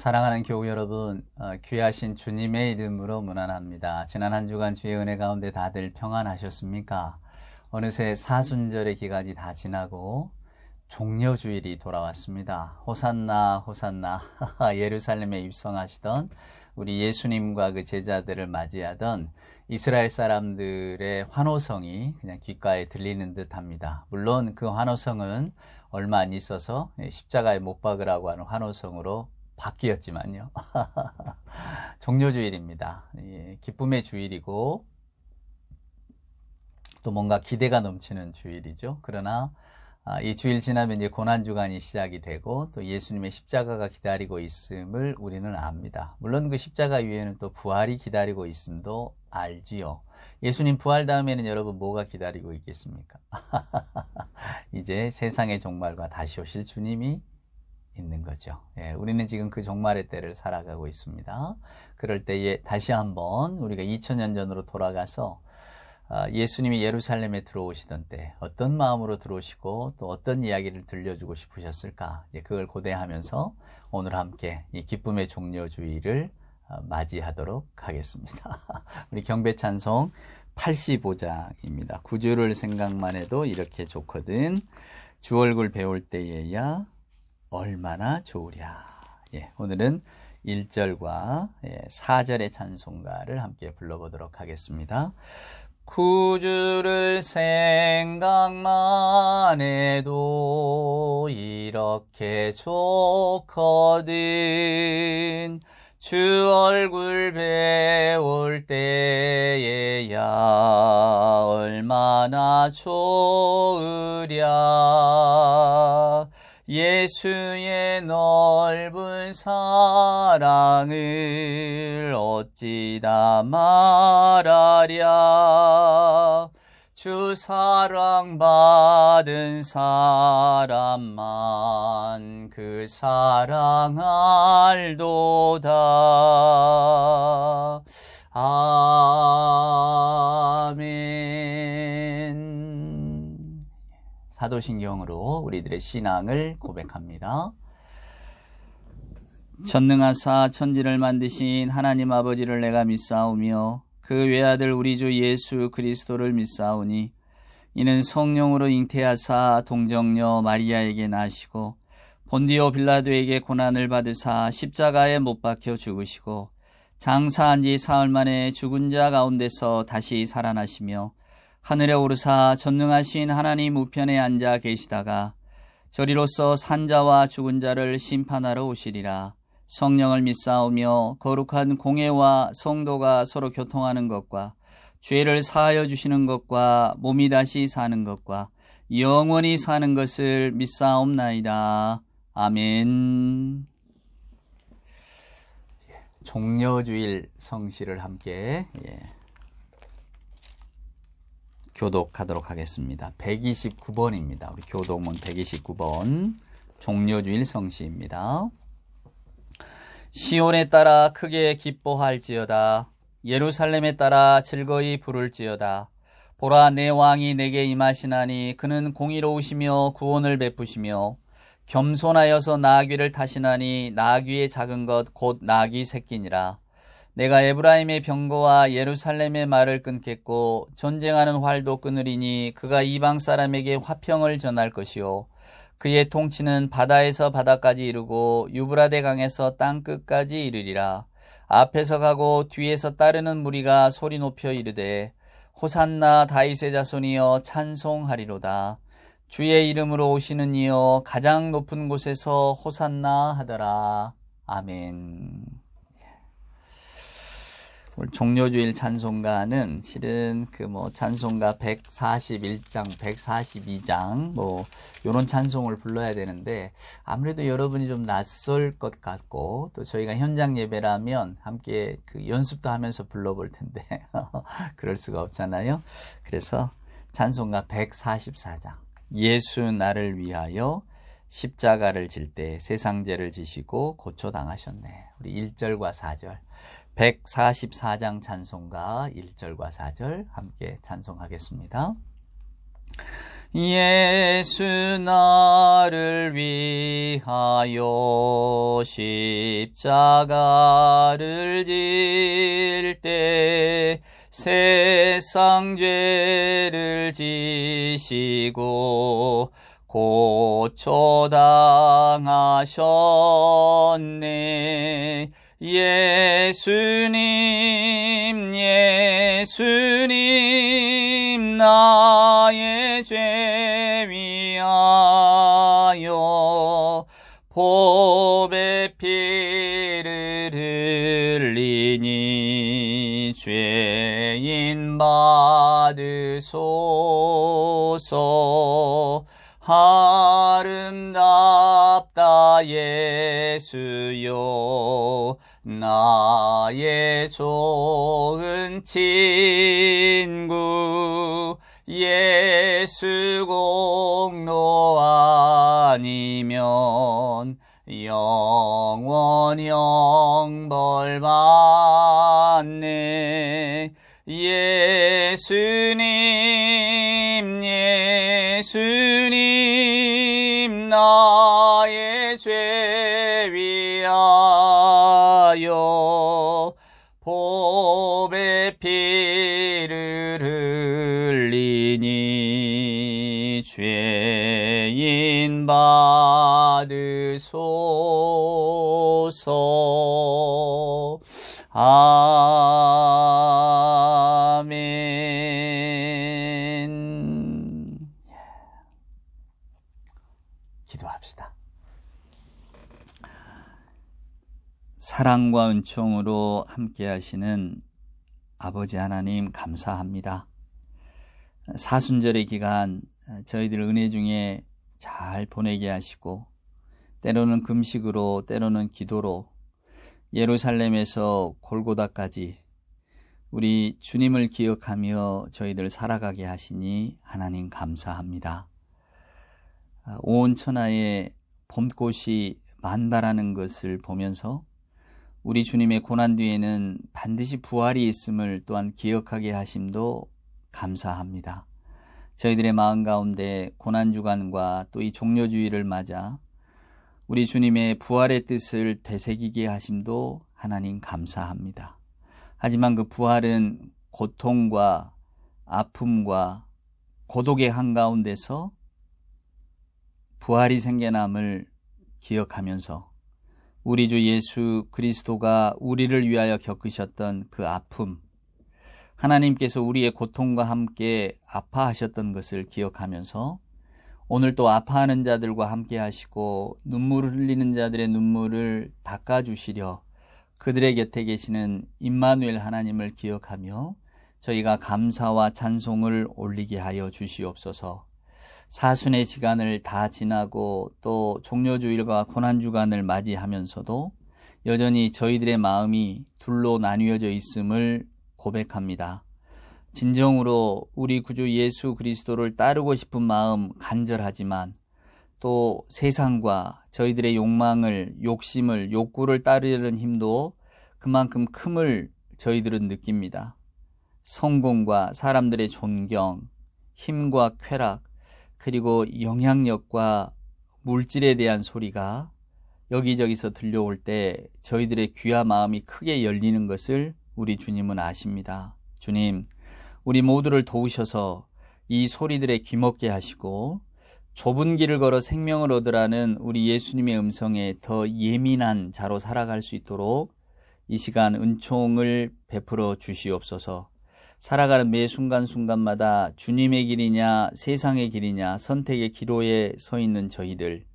사랑하는 교우 여러분, 귀하신 주님의 이름으로 문안합니다. 지난 한 주간 주의 은혜 가운데 다들 평안하셨습니까? 어느새 사순절의 기간이 다 지나고 종려주일이 돌아왔습니다. 호산나 호산나 예루살렘에 입성하시던 우리 예수님과 그 제자들을 맞이하던 이스라엘 사람들의 환호성이 그냥 귓가에 들리는 듯합니다. 물론 그 환호성은 얼마 안 있어서 십자가에 못 박으라고 하는 환호성으로 바뀌었지만요. 종료주일입니다. 기쁨의 주일이고 또 뭔가 기대가 넘치는 주일이죠. 그러나 이 주일 지나면 이제 고난주간이 시작이 되고 또 예수님의 십자가가 기다리고 있음을 우리는 압니다. 물론 그 십자가 위에는 또 부활이 기다리고 있음도 알지요. 예수님 부활 다음에는 여러분 뭐가 기다리고 있겠습니까? 이제 세상의 종말과 다시 오실 주님이 있는 거죠. 우리는 지금 그 종말의 때를 살아가고 있습니다. 그럴 때에 다시 한번 우리가 2000년 전으로 돌아가서 예수님이 예루살렘에 들어오시던 때 어떤 마음으로 들어오시고 또 어떤 이야기를 들려주고 싶으셨을까? 그걸 고대하면서 오늘 함께 이 기쁨의 종려주의를 맞이하도록 하겠습니다. 우리 경배 찬송 85장입니다. 구주를 생각만 해도 이렇게 좋거든. 주 얼굴 배울 때에야 얼마나 좋으랴. 오늘은 1절과 4절의 찬송가를 함께 불러보도록 하겠습니다. 구주를 생각만 해도 이렇게 좋거든. 주 얼굴 배울 때에야 얼마나 좋으랴. 예수의 넓은 사랑을 어찌 다 말하랴. 주 사랑받은 사람만 그 사랑 알도다. 아멘. 사도신경으로 우리들의 신앙을 고백합니다. 전능하사 천지를 만드신 하나님 아버지를 내가 믿사오며 그 외아들 우리 주 예수 그리스도를 믿사오니 이는 성령으로 잉태하사 동정녀 마리아에게 나시고 본디오 빌라도에게 고난을 받으사 십자가에 못 박혀 죽으시고 장사한 지 사흘 만에 죽은 자 가운데서 다시 살아나시며 하늘에 오르사 전능하신 하나님 우편에 앉아 계시다가 저리로서 산자와 죽은 자를 심판하러 오시리라. 성령을 믿사오며 거룩한 공회와 성도가 서로 교통하는 것과 죄를 사하여 주시는 것과 몸이 다시 사는 것과 영원히 사는 것을 믿사옵나이다. 아멘. 종려주일 성시를 함께 교독하도록 하겠습니다. 129번입니다. 우리 교독문 129번 종려주일 성시입니다. 시온에 따라 크게 기뻐할지어다. 예루살렘에 따라 즐거이 부를지어다. 보라, 내 왕이 내게 임하시나니 그는 공의로우시며 구원을 베푸시며 겸손하여서 나귀를 타시나니 나귀의 작은 것 곧 나귀 새끼니라. 내가 에브라임의 병거와 예루살렘의 말을 끊겠고 전쟁하는 활도 끊으리니 그가 이방 사람에게 화평을 전할 것이요 그의 통치는 바다에서 바다까지 이르고 유브라데 강에서 땅끝까지 이르리라. 앞에서 가고 뒤에서 따르는 무리가 소리 높여 이르되 호산나 다윗의 자손이여 찬송하리로다. 주의 이름으로 오시는 이여 가장 높은 곳에서 호산나 하더라. 아멘. 오늘 종려주일 찬송가는 실은 찬송가 141장, 142장 요런 찬송을 불러야 되는데 아무래도 여러분이 좀 낯설 것 같고 또 저희가 현장 예배라면 함께 연습도 하면서 불러볼 텐데 그럴 수가 없잖아요. 그래서 찬송가 144장. 예수 나를 위하여 십자가를 질 때 세상 죄를 지시고 고초당하셨네. 우리 1절과 4절. 144장 찬송가 1절과 4절 함께 찬송하겠습니다. 예수 나를 위하여 십자가를 질 때 세상 죄를 지시고 고초당하셨네. 예수님 나의 죄 위하여 보배 피를 흘리니 죄인 받으소서. 아름답다 예수여 나의 좋은 친구. 예수 공로 아니면 영원 형벌 받네. 예수님 나의 죄 위하여 보배 피를 흘리니 죄인 받으소서. 아멘. 기도합시다. 사랑과 은총으로 함께 하시는 아버지 하나님 감사합니다. 사순절의 기간 저희들 은혜 중에 잘 보내게 하시고 때로는 금식으로 때로는 기도로 예루살렘에서 골고다까지 우리 주님을 기억하며 저희들 살아가게 하시니 하나님 감사합니다. 온 천하에 봄꽃이 만발하는 것을 보면서 우리 주님의 고난 뒤에는 반드시 부활이 있음을 또한 기억하게 하심도 감사합니다. 저희들의 마음 가운데 고난주간과 또 이 종려주의를 맞아 우리 주님의 부활의 뜻을 되새기게 하심도 하나님 감사합니다. 하지만 그 부활은 고통과 아픔과 고독의 한가운데서 부활이 생겨남을 기억하면서 우리 주 예수 그리스도가 우리를 위하여 겪으셨던 그 아픔, 하나님께서 우리의 고통과 함께 아파하셨던 것을 기억하면서 오늘 또 아파하는 자들과 함께 하시고 눈물을 흘리는 자들의 눈물을 닦아주시려 그들의 곁에 계시는 임마누엘 하나님을 기억하며 저희가 감사와 찬송을 올리게 하여 주시옵소서. 사순의 시간을 다 지나고 또 종려주일과 고난주간을 맞이하면서도 여전히 저희들의 마음이 둘로 나뉘어져 있음을 고백합니다. 진정으로 우리 구주 예수 그리스도를 따르고 싶은 마음 간절하지만 또 세상과 저희들의 욕망을, 욕심을, 욕구를 따르려는 힘도 그만큼 큼을 저희들은 느낍니다. 성공과 사람들의 존경, 힘과 쾌락, 그리고 영향력과 물질에 대한 소리가 여기저기서 들려올 때 저희들의 귀와 마음이 크게 열리는 것을 우리 주님은 아십니다. 주님, 우리 모두를 도우셔서 이 소리들에 귀먹게 하시고 좁은 길을 걸어 생명을 얻으라는 우리 예수님의 음성에 더 예민한 자로 살아갈 수 있도록 이 시간 은총을 베풀어 주시옵소서. 살아가는 매 순간순간마다 주님의 길이냐 세상의 길이냐 선택의 기로에 서 있는 저희들,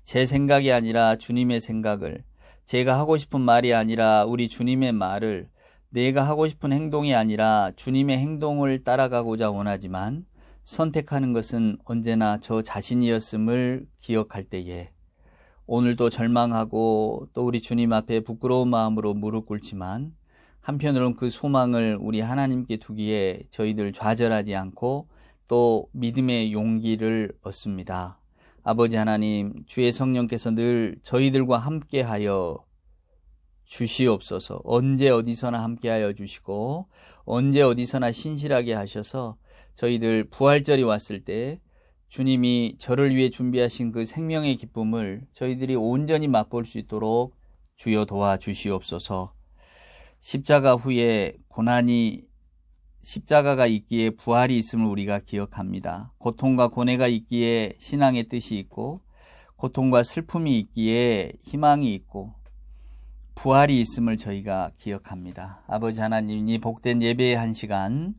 제 생각이 아니라 주님의 생각을, 제가 하고 싶은 말이 아니라 우리 주님의 말을, 내가 하고 싶은 행동이 아니라 주님의 행동을 따라가고자 원하지만 선택하는 것은 언제나 저 자신이었음을 기억할 때에 오늘도 절망하고 또 우리 주님 앞에 부끄러운 마음으로 무릎 꿇지만 한편으로는 그 소망을 우리 하나님께 두기에 저희들 좌절하지 않고 또 믿음의 용기를 얻습니다. 아버지 하나님, 주의 성령께서 늘 저희들과 함께하여 주시옵소서. 언제 어디서나 함께하여 주시고 언제 어디서나 신실하게 하셔서 저희들 부활절이 왔을 때 주님이 저를 위해 준비하신 그 생명의 기쁨을 저희들이 온전히 맛볼 수 있도록 주여 도와주시옵소서. 십자가 후에 십자가가 있기에 부활이 있음을 우리가 기억합니다. 고통과 고뇌가 있기에 신앙의 뜻이 있고, 고통과 슬픔이 있기에 희망이 있고, 부활이 있음을 저희가 기억합니다. 아버지 하나님, 이 복된 예배의 한 시간,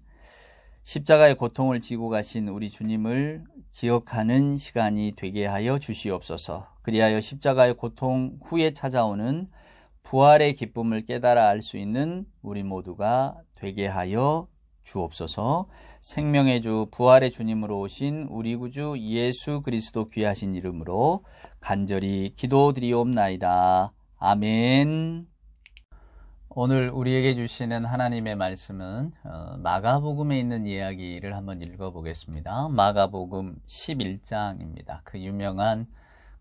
십자가의 고통을 지고 가신 우리 주님을 기억하는 시간이 되게 하여 주시옵소서. 그리하여 십자가의 고통 후에 찾아오는 부활의 기쁨을 깨달아 알 수 있는 우리 모두가 되게 하여 주옵소서. 생명의 주 부활의 주님으로 오신 우리 구주 예수 그리스도 귀하신 이름으로 간절히 기도드리옵나이다. 아멘. 오늘 우리에게 주시는 하나님의 말씀은 마가복음에 있는 이야기를 한번 읽어보겠습니다. 마가복음 11장입니다. 그 유명한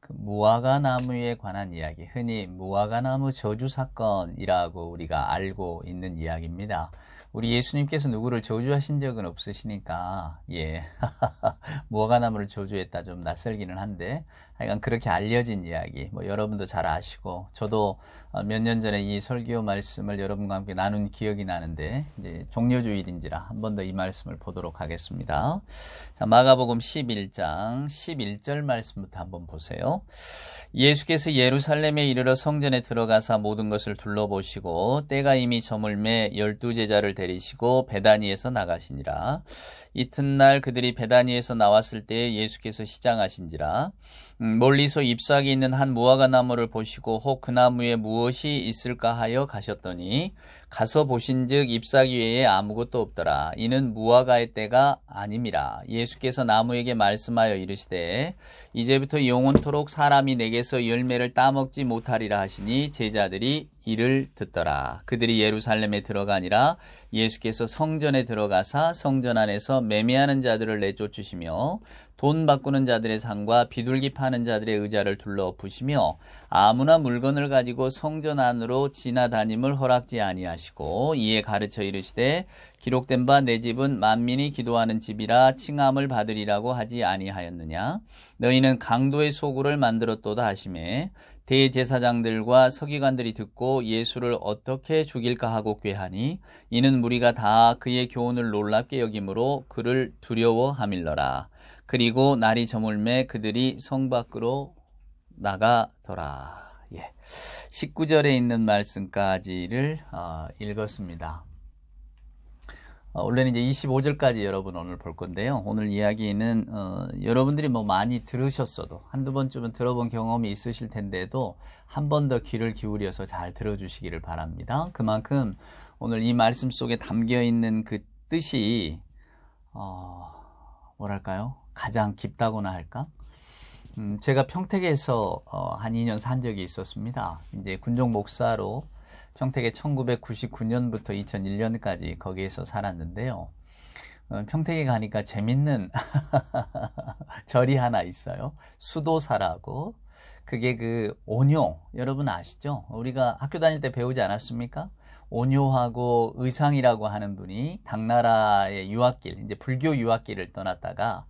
무화과 나무에 관한 이야기, 흔히 무화과 나무 저주 사건이라고 우리가 알고 있는 이야기입니다. 우리 예수님께서 누구를 저주하신 적은 없으시니까 무화과 나무를 저주했다 좀 낯설기는 한데, 하여간 그렇게 알려진 이야기, 여러분도 잘 아시고, 저도 몇 년 전에 이 설교 말씀을 여러분과 함께 나눈 기억이 나는데, 이제 종료주일인지라 한 번 더 이 말씀을 보도록 하겠습니다. 자, 마가복음 11장 11절 말씀부터 한번 보세요. 예수께서 예루살렘에 이르러 성전에 들어가사 모든 것을 둘러보시고 때가 이미 저물매 12제자를 데리시고 베다니에서 나가시니라. 이튿날 그들이 베다니에서 나왔을 때에 예수께서 시장하신지라. 멀리서 잎사귀 있는 한 무화과 나무를 보시고 혹 그 나무에 무엇이 있을까 하여 가셨더니 가서 보신즉 잎사귀 외에 아무것도 없더라. 이는 무화과의 때가 아님이라. 예수께서 나무에게 말씀하여 이르시되 이제부터 영원토록 사람이 내게서 열매를 따먹지 못하리라 하시니 제자들이 이를 듣더라. 그들이 예루살렘에 들어가니라. 예수께서 성전에 들어가사 성전 안에서 매매하는 자들을 내쫓으시며 돈 바꾸는 자들의 상과 비둘기 파는 자들의 의자를 둘러엎으시며 아무나 물건을 가지고 성전 안으로 지나다님을 허락지 아니하시고 이에 가르쳐 이르시되 기록된 바 내 집은 만민이 기도하는 집이라 칭함을 받으리라고 하지 아니하였느냐. 너희는 강도의 소굴을 만들었도다 하시매 대제사장들과 서기관들이 듣고 예수를 어떻게 죽일까 하고 꾀하니 이는 무리가 다 그의 교훈을 놀랍게 여김으로 그를 두려워함일러라. 그리고 날이 저물매 그들이 성 밖으로 나가더라. 19절에 있는 말씀까지를 읽었습니다. 원래는 이제 25절까지 여러분 오늘 볼 건데요. 오늘 이야기는 여러분들이 많이 들으셨어도 한두 번쯤은 들어본 경험이 있으실 텐데도 한 번 더 귀를 기울여서 잘 들어주시기를 바랍니다. 그만큼 오늘 이 말씀 속에 담겨 있는 그 뜻이 뭐랄까요? 가장 깊다고나 할까? 제가 평택에서 한 2년 산 적이 있었습니다. 이제 군종 목사로 평택에 1999년부터 2001년까지 거기에서 살았는데요. 평택에 가니까 재밌는 절이 하나 있어요. 수도사라고. 그게 그 온요, 여러분 아시죠? 우리가 학교 다닐 때 배우지 않았습니까? 온요하고 의상이라고 하는 분이 당나라의 유학길, 이제 불교 유학길을 떠났다가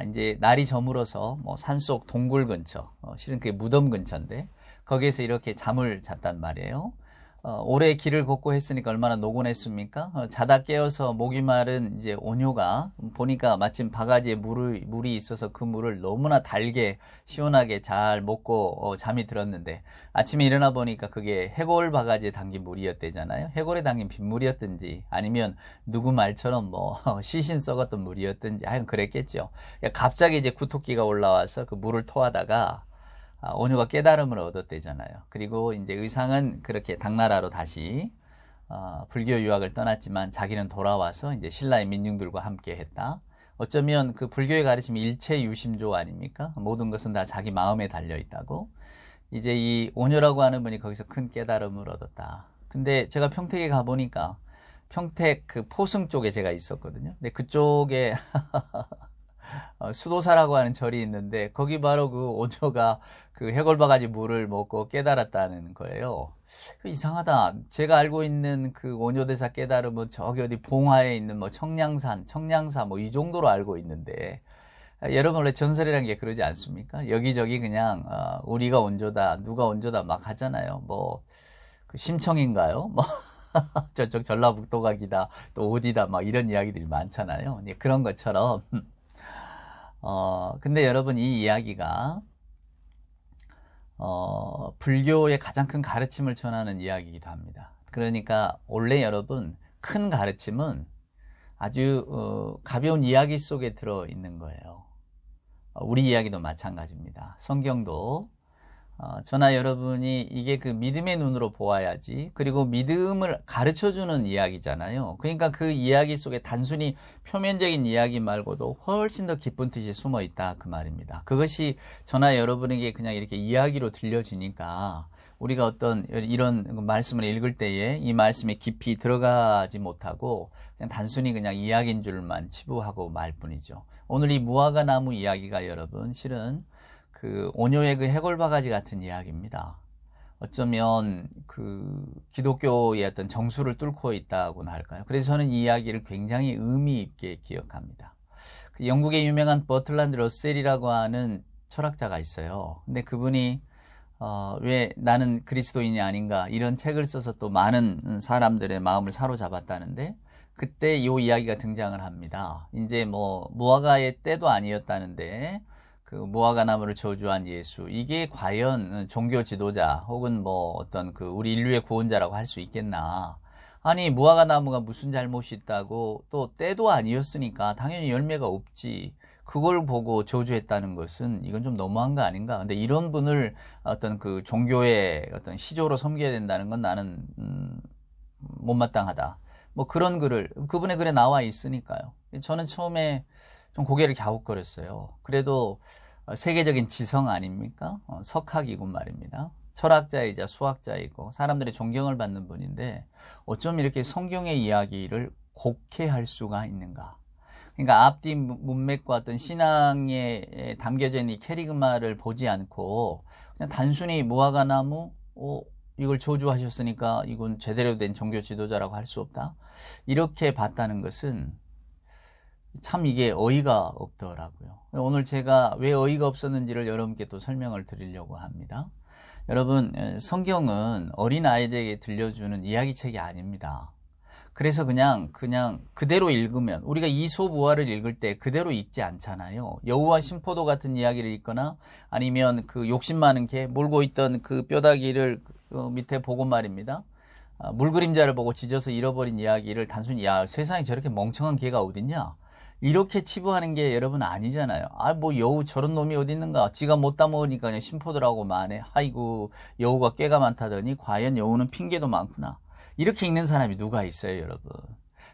이제 날이 저물어서 산속 동굴 근처, 실은 그게 무덤 근처인데 거기에서 이렇게 잠을 잤단 말이에요. 오래 길을 걷고 했으니까 얼마나 노곤했습니까? 자다 깨어서 목이 마른 이제 온요가 보니까 마침 바가지에 물이 있어서 그 물을 너무나 달게 시원하게 잘 먹고 잠이 들었는데 아침에 일어나 보니까 그게 해골 바가지에 담긴 물이었대잖아요. 해골에 담긴 빗물이었든지 아니면 누구 말처럼 시신 썩었던 물이었든지 하여간 그랬겠죠. 갑자기 이제 구토기가 올라와서 그 물을 토하다가 온유가 깨달음을 얻었대잖아요. 그리고 이제 의상은 그렇게 당나라로 다시 불교 유학을 떠났지만 자기는 돌아와서 이제 신라의 민중들과 함께 했다. 어쩌면 그 불교의 가르침이 일체유심조 아닙니까? 모든 것은 다 자기 마음에 달려 있다고. 이제 이 온유라고 하는 분이 거기서 큰 깨달음을 얻었다. 근데 제가 평택에 가보니까 평택 그 포승 쪽에 제가 있었거든요. 근데 그쪽에 수도사라고 하는 절이 있는데 거기 바로 그 온조가 그 해골바가지 물을 먹고 깨달았다는 거예요. 이상하다. 제가 알고 있는 그 온조대사 깨달음은 저기 어디 봉화에 있는 청량산, 청량사 이 정도로 알고 있는데 여러분 원래 전설이라는 게 그러지 않습니까? 여기저기 그냥 우리가 원조다, 누가 원조다 막 하잖아요. 뭐 그 심청인가요? 뭐 저쪽 전라북도 각이다, 또 어디다 막 이런 이야기들이 많잖아요. 그런 것처럼 근데 여러분 이 이야기가 불교의 가장 큰 가르침을 전하는 이야기이기도 합니다. 그러니까 원래 여러분 큰 가르침은 아주 가벼운 이야기 속에 들어있는 거예요. 우리 이야기도 마찬가지입니다. 성경도 저나 여러분이 이게 그 믿음의 눈으로 보아야지, 그리고 믿음을 가르쳐주는 이야기잖아요. 그러니까 그 이야기 속에 단순히 표면적인 이야기 말고도 훨씬 더 깊은 뜻이 숨어 있다 그 말입니다. 그것이 저나 여러분에게 그냥 이렇게 이야기로 들려지니까 우리가 어떤 이런 말씀을 읽을 때에 이 말씀에 깊이 들어가지 못하고 그냥 단순히 그냥 이야기인 줄만 치부하고 말 뿐이죠. 오늘 이 무화과 나무 이야기가 여러분 실은 그 오녀의 그 해골바가지 같은 이야기입니다. 어쩌면 그 기독교의 어떤 정수를 뚫고 있다고나 할까요? 그래서 저는 이 이야기를 굉장히 의미 있게 기억합니다. 그 영국의 유명한 버틀란드 러셀이라고 하는 철학자가 있어요. 근데 그분이 왜 나는 그리스도인이 아닌가 이런 책을 써서 또 많은 사람들의 마음을 사로잡았다는데, 그때 이 이야기가 등장을 합니다. 이제 뭐 무화과의 때도 아니었다는데 그 무화과 나무를 저주한 예수, 이게 과연 종교 지도자 혹은 뭐 어떤 그 우리 인류의 구원자라고 할 수 있겠나? 아니 무화과 나무가 무슨 잘못이 있다고, 또 때도 아니었으니까 당연히 열매가 없지. 그걸 보고 저주했다는 것은 이건 좀 너무한 거 아닌가? 근데 이런 분을 어떤 그 종교의 어떤 시조로 섬겨야 된다는 건 나는 못마땅하다. 뭐 그런 글을 그분의 글에 나와 있으니까요. 저는 처음에 좀 고개를 갸웃거렸어요. 그래도 세계적인 지성 아닙니까? 석학이고 말입니다. 철학자이자 수학자이고 사람들의 존경을 받는 분인데 어쩜 이렇게 성경의 이야기를 곡해할 수가 있는가? 그러니까 앞뒤 문맥과 어떤 신앙에 담겨져 있는 이 캐리그마를 보지 않고 그냥 단순히 무화과 나무, 이걸 저주하셨으니까 이건 제대로 된 종교 지도자라고 할 수 없다. 이렇게 봤다는 것은 참 이게 어이가 없더라고요. 오늘 제가 왜 어이가 없었는지를 여러분께 또 설명을 드리려고 합니다. 여러분, 성경은 어린아이들에게 들려주는 이야기책이 아닙니다. 그래서 그냥 그대로 읽으면, 우리가 이솝우화를 읽을 때 그대로 읽지 않잖아요. 여우와 심포도 같은 이야기를 읽거나 아니면 그 욕심 많은 개 몰고 있던 그 뼈다귀를 밑에 보고 말입니다. 물그림자를 보고 짖어서 잃어버린 이야기를 단순히 야 세상에 저렇게 멍청한 개가 어딨냐, 이렇게 치부하는 게 여러분 아니잖아요. 뭐 여우 저런 놈이 어디 있는가, 지가 못 따먹으니까 그냥 심포도라고 말해. 아이고 여우가 꾀가 많다더니 과연 여우는 핑계도 많구나. 이렇게 읽는 사람이 누가 있어요, 여러분?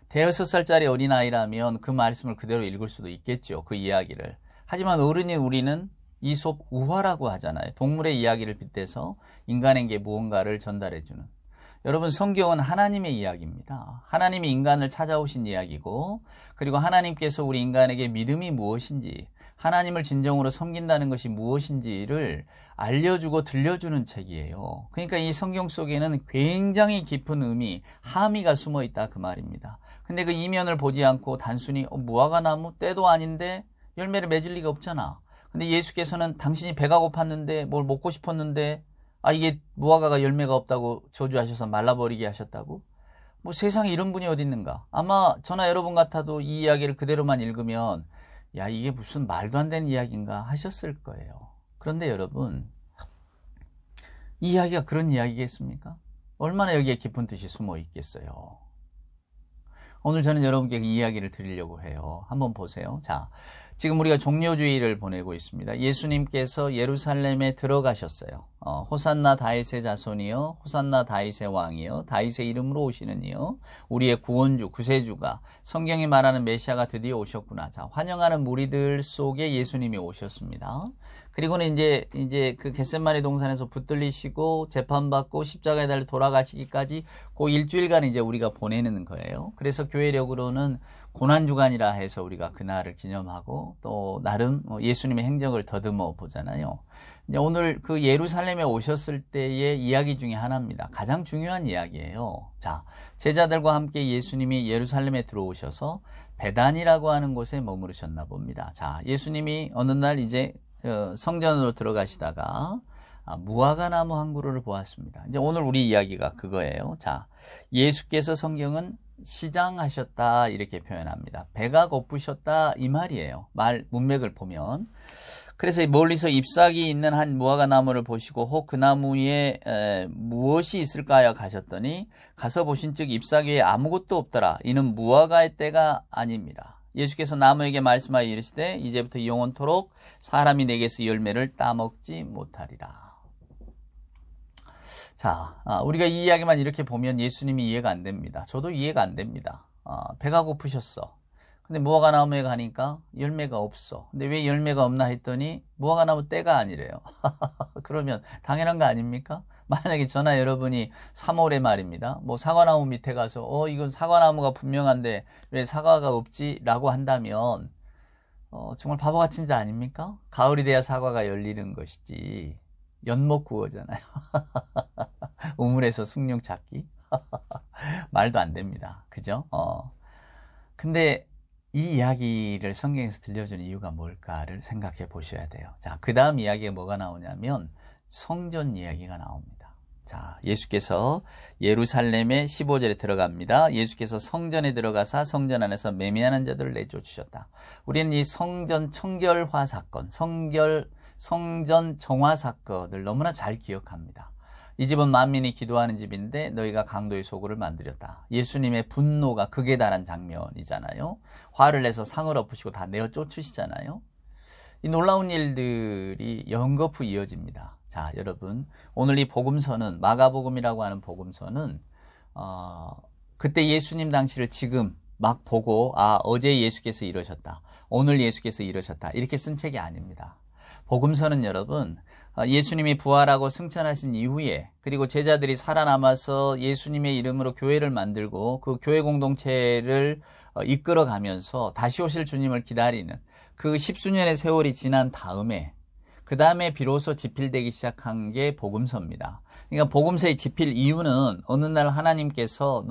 대여섯 살짜리 어린아이라면 그 말씀을 그대로 읽을 수도 있겠죠, 그 이야기를. 하지만 어른인 우리는 이솝우화라고 하잖아요. 동물의 이야기를 빗대서 인간에게 무언가를 전달해주는. 여러분, 성경은 하나님의 이야기입니다. 하나님이 인간을 찾아오신 이야기고, 그리고 하나님께서 우리 인간에게 믿음이 무엇인지, 하나님을 진정으로 섬긴다는 것이 무엇인지를 알려주고 들려주는 책이에요. 그러니까 이 성경 속에는 굉장히 깊은 의미, 함의가 숨어 있다 그 말입니다. 근데 그 이면을 보지 않고 단순히 무화과 나무 때도 아닌데 열매를 맺을 리가 없잖아. 근데 예수께서는 당신이 배가 고팠는데 뭘 먹고 싶었는데 이게 무화과가 열매가 없다고 저주하셔서 말라버리게 하셨다고? 뭐 세상에 이런 분이 어디 있는가? 아마 저나 여러분 같아도 이 이야기를 그대로만 읽으면 야 이게 무슨 말도 안 되는 이야기인가 하셨을 거예요. 그런데 여러분, 이 이야기가 그런 이야기겠습니까? 얼마나 여기에 깊은 뜻이 숨어 있겠어요. 오늘 저는 여러분께 이 이야기를 드리려고 해요. 한번 보세요. 자, 지금 우리가 종료주의를 보내고 있습니다. 예수님께서 예루살렘에 들어가셨어요. 호산나 다윗의 자손이요, 호산나 다윗의 왕이요, 다윗의 이름으로 오시는 이요, 우리의 구원주, 구세주가, 성경이 말하는 메시아가 드디어 오셨구나. 자, 환영하는 무리들 속에 예수님이 오셨습니다. 그리고는 이제 그 겟세마네 동산에서 붙들리시고 재판받고 십자가에 달려 돌아가시기까지 그 일주일간 이제 우리가 보내는 거예요. 그래서 교회력으로는 고난주간이라 해서 우리가 그날을 기념하고 또 나름 예수님의 행적을 더듬어 보잖아요. 이제 오늘 그 예루살렘에 오셨을 때의 이야기 중에 하나입니다. 가장 중요한 이야기예요. 자, 제자들과 함께 예수님이 예루살렘에 들어오셔서 베단이라고 하는 곳에 머무르셨나 봅니다. 자, 예수님이 어느 날 이제 성전으로 들어가시다가 무화과 나무 한 그루를 보았습니다. 이제 오늘 우리 이야기가 그거예요. 자, 예수께서 성경은 시장하셨다 이렇게 표현합니다. 배가 고프셨다 이 말이에요. 말 문맥을 보면. 그래서 멀리서 잎사귀 있는 한 무화과 나무를 보시고 혹 그 나무에 무엇이 있을까요? 가셨더니 가서 보신즉 잎사귀에 아무것도 없더라. 이는 무화과의 때가 아닙니다. 예수께서 나무에게 말씀하여 이르시되 이제부터 영원토록 사람이 내게서 열매를 따먹지 못하리라. 자, 우리가 이 이야기만 이렇게 보면 예수님이 이해가 안 됩니다. 저도 이해가 안 됩니다. 배가 고프셨어. 근데 무화과 나무에 가니까 열매가 없어. 근데 왜 열매가 없나 했더니 무화과 나무 때가 아니래요. 그러면 당연한 거 아닙니까? 만약에 저나 여러분이 3월에 말입니다. 뭐 사과나무 밑에 가서 이건 사과나무가 분명한데 왜 사과가 없지? 라고 한다면 정말 바보 같은 짓 아닙니까? 가을이 돼야 사과가 열리는 것이지. 연못구어잖아요. 우물에서 숭늉 찾기. 말도 안 됩니다. 그죠? 근데 이 이야기를 성경에서 들려주는 이유가 뭘까를 생각해 보셔야 돼요. 자, 그 다음 이야기가 뭐가 나오냐면 성전 이야기가 나옵니다. 자, 예수께서 예루살렘에 15절에 들어갑니다. 예수께서 성전에 들어가사 성전 안에서 매매하는 자들을 내쫓으셨다. 우리는 이 성전 청결화 사건, 성전 정화 사건을 너무나 잘 기억합니다. 이 집은 만민이 기도하는 집인데 너희가 강도의 소굴을 만들었다. 예수님의 분노가 극에 달한 장면이잖아요. 화를 내서 상을 엎으시고 다 내어 쫓으시잖아요. 이 놀라운 일들이 연거푸 이어집니다. 자, 여러분, 오늘 이 복음서는 마가복음이라고 하는 복음서는 그때 예수님 당시를 지금 막 보고 어제 예수께서 이러셨다. 오늘 예수께서 이러셨다. 이렇게 쓴 책이 아닙니다. 복음서는 여러분 예수님이 부활하고 승천하신 이후에 그리고 제자들이 살아남아서 예수님의 이름으로 교회를 만들고 그 교회 공동체를 이끌어가면서 다시 오실 주님을 기다리는 그 십수년의 세월이 지난 다음에 그 다음에 비로소 집필되기 시작한 게 복음서입니다. 그러니까 복음서의 집필 이유는 어느 날 하나님께서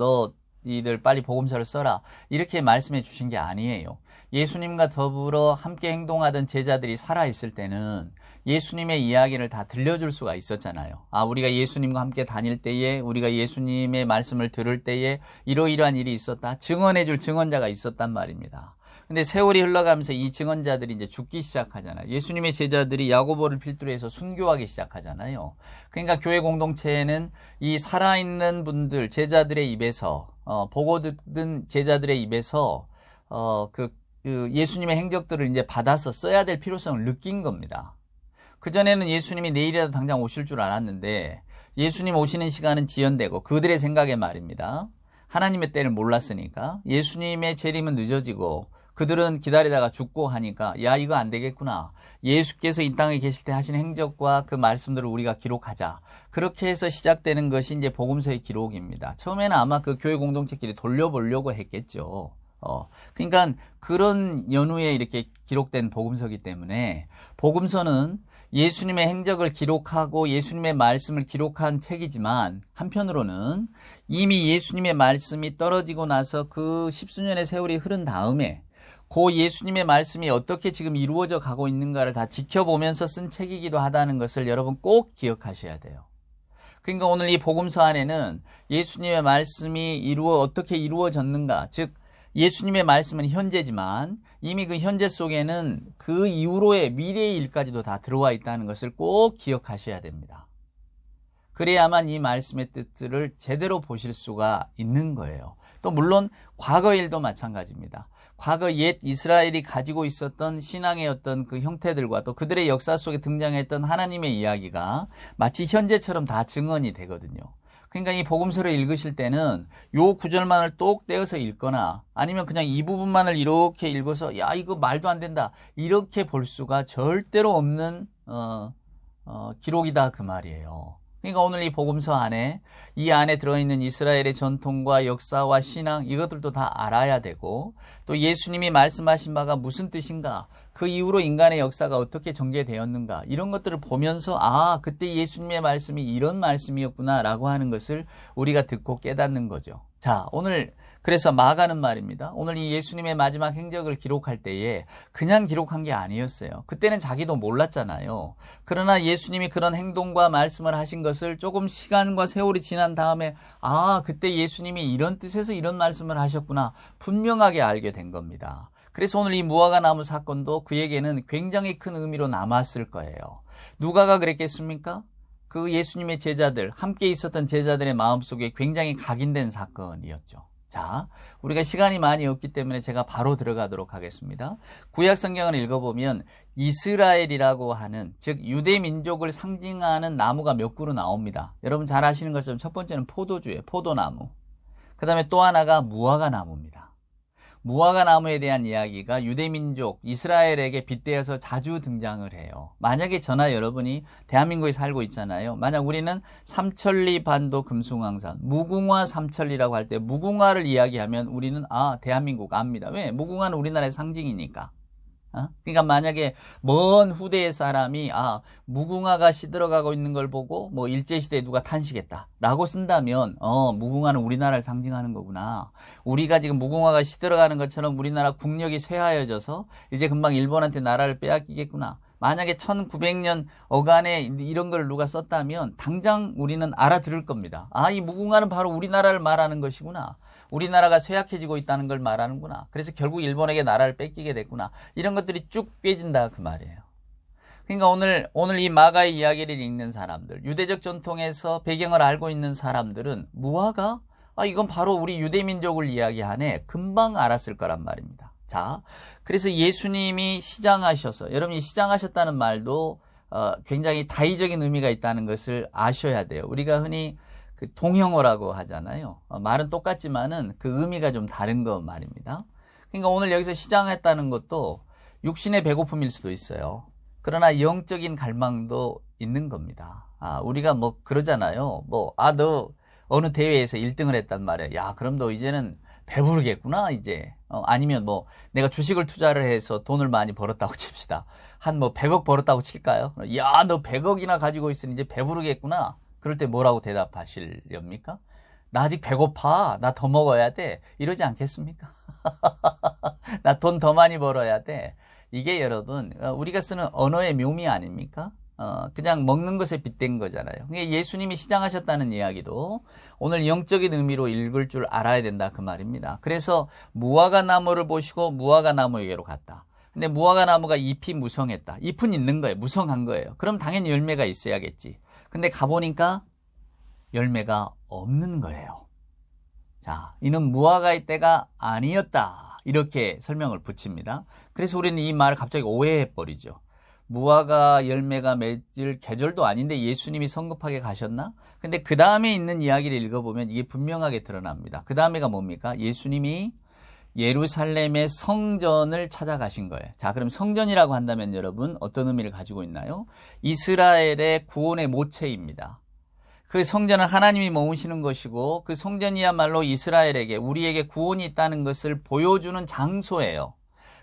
너희들 빨리 복음서를 써라 이렇게 말씀해 주신 게 아니에요. 예수님과 더불어 함께 행동하던 제자들이 살아있을 때는 예수님의 이야기를 다 들려줄 수가 있었잖아요. 우리가 예수님과 함께 다닐 때에 우리가 예수님의 말씀을 들을 때에 이러이러한 일이 있었다. 증언해줄 증언자가 있었단 말입니다. 근데 세월이 흘러가면서 이 증언자들이 이제 죽기 시작하잖아요. 예수님의 제자들이 야고보를 필두로 해서 순교하기 시작하잖아요. 그러니까 교회 공동체에는 이 살아있는 분들, 제자들의 입에서 보고 듣는 제자들의 입에서 그 예수님의 행적들을 이제 받아서 써야 될 필요성을 느낀 겁니다. 그전에는 예수님이 내일이라도 당장 오실 줄 알았는데 예수님 오시는 시간은 지연되고 그들의 생각에 말입니다. 하나님의 때를 몰랐으니까 예수님의 재림은 늦어지고 그들은 기다리다가 죽고 하니까 이거 안 되겠구나. 예수께서 이 땅에 계실 때 하신 행적과 그 말씀들을 우리가 기록하자. 그렇게 해서 시작되는 것이 이제 복음서의 기록입니다. 처음에는 아마 그 교회 공동체끼리 돌려보려고 했겠죠. 그러니까 그런 연후에 이렇게 기록된 복음서이기 때문에 복음서는 예수님의 행적을 기록하고 예수님의 말씀을 기록한 책이지만 한편으로는 이미 예수님의 말씀이 떨어지고 나서 그 십수년의 세월이 흐른 다음에 그 예수님의 말씀이 어떻게 지금 이루어져 가고 있는가를 다 지켜보면서 쓴 책이기도 하다는 것을 여러분 꼭 기억하셔야 돼요. 그러니까 오늘 이 복음서 안에는 예수님의 말씀이 어떻게 이루어졌는가, 즉 예수님의 말씀은 현재지만 이미 그 현재 속에는 그 이후로의 미래의 일까지도 다 들어와 있다는 것을 꼭 기억하셔야 됩니다. 그래야만 이 말씀의 뜻들을 제대로 보실 수가 있는 거예요. 또 물론 과거 일도 마찬가지입니다. 과거 옛 이스라엘이 가지고 있었던 신앙의 어떤 그 형태들과 또 그들의 역사 속에 등장했던 하나님의 이야기가 마치 현재처럼 다 증언이 되거든요. 그러니까 이 복음서를 읽으실 때는 요 구절만을 똑 떼어서 읽거나 아니면 그냥 이 부분만을 이렇게 읽어서 이거 말도 안 된다 이렇게 볼 수가 절대로 없는 기록이다 그 말이에요. 그러니까 오늘 이 복음서 안에 이 안에 들어있는 이스라엘의 전통과 역사와 신앙 이것들도 다 알아야 되고 또 예수님이 말씀하신 바가 무슨 뜻인가 그 이후로 인간의 역사가 어떻게 전개되었는가 이런 것들을 보면서 아 그때 예수님의 말씀이 이런 말씀이었구나 라고 하는 것을 우리가 듣고 깨닫는 거죠. 자 오늘 그래서 마가는 말입니다. 오늘 이 예수님의 마지막 행적을 기록할 때에 그냥 기록한 게 아니었어요. 그때는 자기도 몰랐잖아요. 그러나 예수님이 그런 행동과 말씀을 하신 것을 조금 시간과 세월이 지난 다음에 아 그때 예수님이 이런 뜻에서 이런 말씀을 하셨구나 분명하게 알게 된 겁니다. 그래서 오늘 이 무화과 나무 사건도 그에게는 굉장히 큰 의미로 남았을 거예요. 누가가 그랬겠습니까? 그 예수님의 제자들 함께 있었던 제자들의 마음속에 굉장히 각인된 사건이었죠. 자, 우리가 시간이 많이 없기 때문에 제가 바로 들어가도록 하겠습니다. 구약 성경을 읽어보면 이스라엘이라고 하는 즉 유대 민족을 상징하는 나무가 몇 그루 나옵니다. 여러분 잘 아시는 것처럼 첫 번째는 포도주예요. 포도나무. 그 다음에 또 하나가 무화과 나무입니다. 무화과 나무에 대한 이야기가 유대민족 이스라엘에게 빗대어서 자주 등장을 해요. 만약에 저나 여러분이 대한민국에 살고 있잖아요. 만약 우리는 삼천리 반도 금숭황산 무궁화 삼천리라고 할 때 무궁화를 이야기하면 우리는 아 대한민국 압니다. 왜? 무궁화는 우리나라의 상징이니까. 그러니까 만약에 먼 후대의 사람이 아 무궁화가 시들어가고 있는 걸 보고 뭐 일제시대에 누가 탄식했다 라고 쓴다면 무궁화는 우리나라를 상징하는 거구나. 우리가 지금 무궁화가 시들어가는 것처럼 우리나라 국력이 쇠하여져서 이제 금방 일본한테 나라를 빼앗기겠구나. 만약에 1900년 어간에 이런 걸 누가 썼다면 당장 우리는 알아들을 겁니다. 아, 이 무궁화는 바로 우리나라를 말하는 것이구나. 우리나라가 쇠약해지고 있다는 걸 말하는구나. 그래서 결국 일본에게 나라를 뺏기게 됐구나. 이런 것들이 쭉 깨진다 그 말이에요. 그러니까 오늘 이 마가의 이야기를 읽는 사람들, 유대적 전통에서 배경을 알고 있는 사람들은 무화과? 아, 이건 바로 우리 유대민족을 이야기하네. 금방 알았을 거란 말입니다. 자, 그래서 예수님이 시장하셔서 여러분이 시장하셨다는 말도 굉장히 다의적인 의미가 있다는 것을 아셔야 돼요. 우리가 흔히 그 동형어라고 하잖아요. 말은 똑같지만은 그 의미가 좀 다른 거 말입니다. 그러니까 오늘 여기서 시장했다는 것도 육신의 배고픔일 수도 있어요. 그러나 영적인 갈망도 있는 겁니다. 우리가 뭐 그러잖아요. 너 어느 대회에서 1등을 했단 말이야. 야, 그럼 너 이제는 배부르겠구나, 이제. 아니면 내가 주식을 투자를 해서 돈을 많이 벌었다고 칩시다. 한 100억 벌었다고 칠까요? 야, 너 100억이나 가지고 있으니 이제 배부르겠구나. 그럴 때 뭐라고 대답하시렵니까? 나 아직 배고파. 나 더 먹어야 돼. 이러지 않겠습니까? 나 돈 더 많이 벌어야 돼. 이게 여러분, 우리가 쓰는 언어의 묘미 아닙니까? 그냥 먹는 것에 빗댄 거잖아요. 예수님이 시장하셨다는 이야기도 오늘 영적인 의미로 읽을 줄 알아야 된다 그 말입니다. 그래서 무화과 나무를 보시고 무화과 나무에게로 갔다. 근데 무화과 나무가 잎이 무성했다. 잎은 있는 거예요. 무성한 거예요. 그럼 당연히 열매가 있어야겠지. 근데 가보니까 열매가 없는 거예요. 자, 이는 무화과의 때가 아니었다. 이렇게 설명을 붙입니다. 그래서 우리는 이 말을 갑자기 오해해버리죠. 무화과 열매가 맺을 계절도 아닌데 예수님이 성급하게 가셨나? 근데 그 다음에 있는 이야기를 읽어보면 이게 분명하게 드러납니다. 그 다음에가 뭡니까? 예수님이 예루살렘의 성전을 찾아가신 거예요. 자, 그럼 성전이라고 한다면 여러분 어떤 의미를 가지고 있나요? 이스라엘의 구원의 모체입니다. 그 성전은 하나님이 머무시는 것이고 그 성전이야말로 이스라엘에게 우리에게 구원이 있다는 것을 보여주는 장소예요.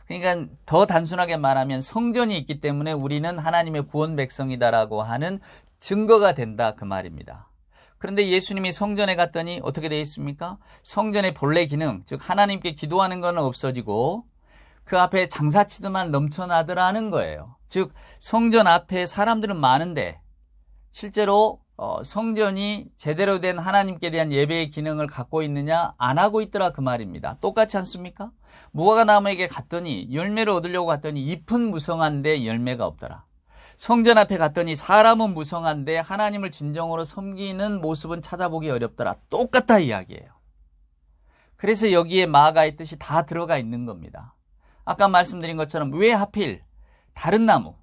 그러니까 더 단순하게 말하면 성전이 있기 때문에 우리는 하나님의 구원 백성이다라고 하는 증거가 된다 그 말입니다. 그런데 예수님이 성전에 갔더니 어떻게 되어 있습니까? 성전의 본래 기능, 즉 하나님께 기도하는 건 없어지고 그 앞에 장사치드만 넘쳐나더라는 거예요. 즉 성전 앞에 사람들은 많은데 실제로 성전이 제대로 된 하나님께 대한 예배의 기능을 갖고 있느냐 안 하고 있더라 그 말입니다. 똑같지 않습니까? 무화과 나무에게 갔더니 열매를 얻으려고 갔더니 잎은 무성한데 열매가 없더라. 성전 앞에 갔더니 사람은 무성한데 하나님을 진정으로 섬기는 모습은 찾아보기 어렵더라. 똑같다 이야기예요. 그래서 여기에 마가의 뜻이 다 들어가 있는 겁니다. 아까 말씀드린 것처럼 왜 하필 다른 나무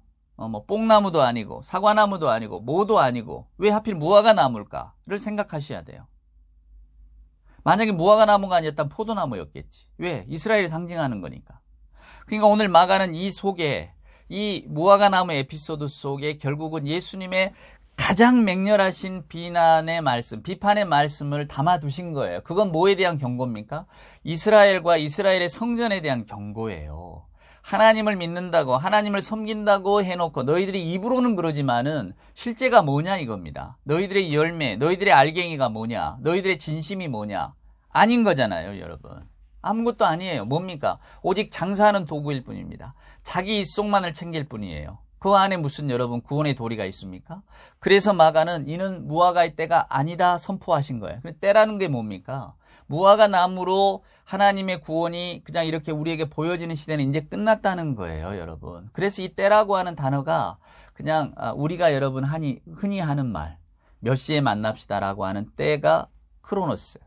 뽕나무도 아니고 사과나무도 아니고 뭐도 아니고 왜 하필 무화과 나무일까를 생각하셔야 돼요. 만약에 무화과 나무가 아니었다면 포도나무였겠지. 왜? 이스라엘이 상징하는 거니까. 그러니까 오늘 마가는 이 속에 이 무화과 나무 에피소드 속에 결국은 예수님의 가장 맹렬하신 비난의 말씀, 비판의 말씀을 담아두신 거예요. 그건 뭐에 대한 경고입니까? 이스라엘과 이스라엘의 성전에 대한 경고예요. 하나님을 믿는다고, 하나님을 섬긴다고 해놓고 너희들이 입으로는 그러지만은 실제가 뭐냐 이겁니다. 너희들의 열매, 너희들의 알갱이가 뭐냐, 너희들의 진심이 뭐냐. 아닌 거잖아요, 여러분. 아무것도 아니에요. 뭡니까? 오직 장사하는 도구일 뿐입니다. 자기 입속만을 챙길 뿐이에요. 그 안에 무슨 여러분 구원의 도리가 있습니까? 그래서 마가는 이는 무화과의 때가 아니다 선포하신 거예요. 때라는 게 뭡니까? 무화과 나무로 하나님의 구원이 그냥 이렇게 우리에게 보여지는 시대는 이제 끝났다는 거예요, 여러분. 그래서 이 때라고 하는 단어가 그냥 우리가 여러분 흔히 하는 말, 몇 시에 만납시다라고 하는 때가 크로노스.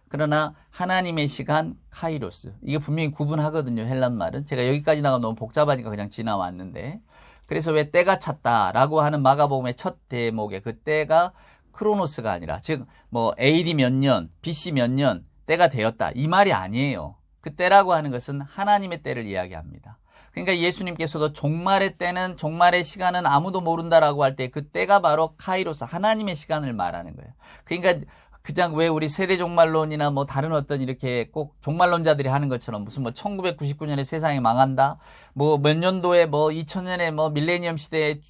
그러나 하나님의 시간 카이로스. 이게 분명히 구분하거든요, 헬란 말은. 제가 여기까지 나가면 너무 복잡하니까 그냥 지나왔는데. 그래서 왜 때가 찼다라고 하는 마가복음의 첫 대목에 그 때가 크로노스가 아니라 즉 뭐 AD 몇 년, BC 몇 년 때가 되었다 이 말이 아니에요. 그 때라고 하는 것은 하나님의 때를 이야기합니다. 그러니까 예수님께서도 종말의 때는 종말의 시간은 아무도 모른다라고 할 때 그 때가 바로 카이로스 하나님의 시간을 말하는 거예요. 그러니까 그냥 왜 우리 세대 종말론이나 뭐 다른 어떤 이렇게 꼭 종말론자들이 하는 것처럼 무슨 뭐 1999년에 세상이 망한다, 뭐 몇 년도에 뭐 2000년에 뭐 밀레니엄 시대에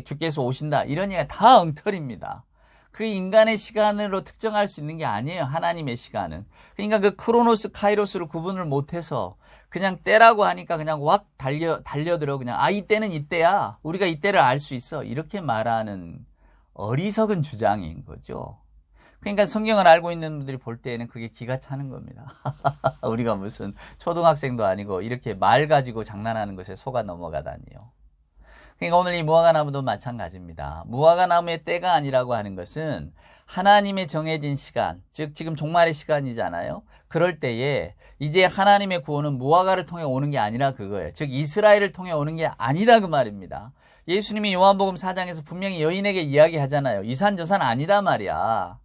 주께서 오신다 이런 얘기가 다 엉터리입니다. 그 인간의 시간으로 특정할 수 있는 게 아니에요. 하나님의 시간은. 그러니까 그 크로노스 카이로스를 구분을 못해서 그냥 때라고 하니까 그냥 확 달려들어 그냥 이 때는 이때야. 우리가 이때를 알 수 있어. 이렇게 말하는 어리석은 주장인 거죠. 그러니까 성경을 알고 있는 분들이 볼 때에는 그게 기가 차는 겁니다. 우리가 무슨 초등학생도 아니고 이렇게 말 가지고 장난하는 것에 속아 넘어가다니요. 그러니까 오늘 이 무화과나무도 마찬가지입니다. 무화과나무의 때가 아니라고 하는 것은 하나님의 정해진 시간, 즉 지금 종말의 시간이잖아요. 그럴 때에 이제 하나님의 구원은 무화과를 통해 오는 게 아니라 그거예요. 즉 이스라엘을 통해 오는 게 아니다 그 말입니다. 예수님이 요한복음 4장에서 분명히 여인에게 이야기하잖아요. 이 산 저 산 아니다 말이야.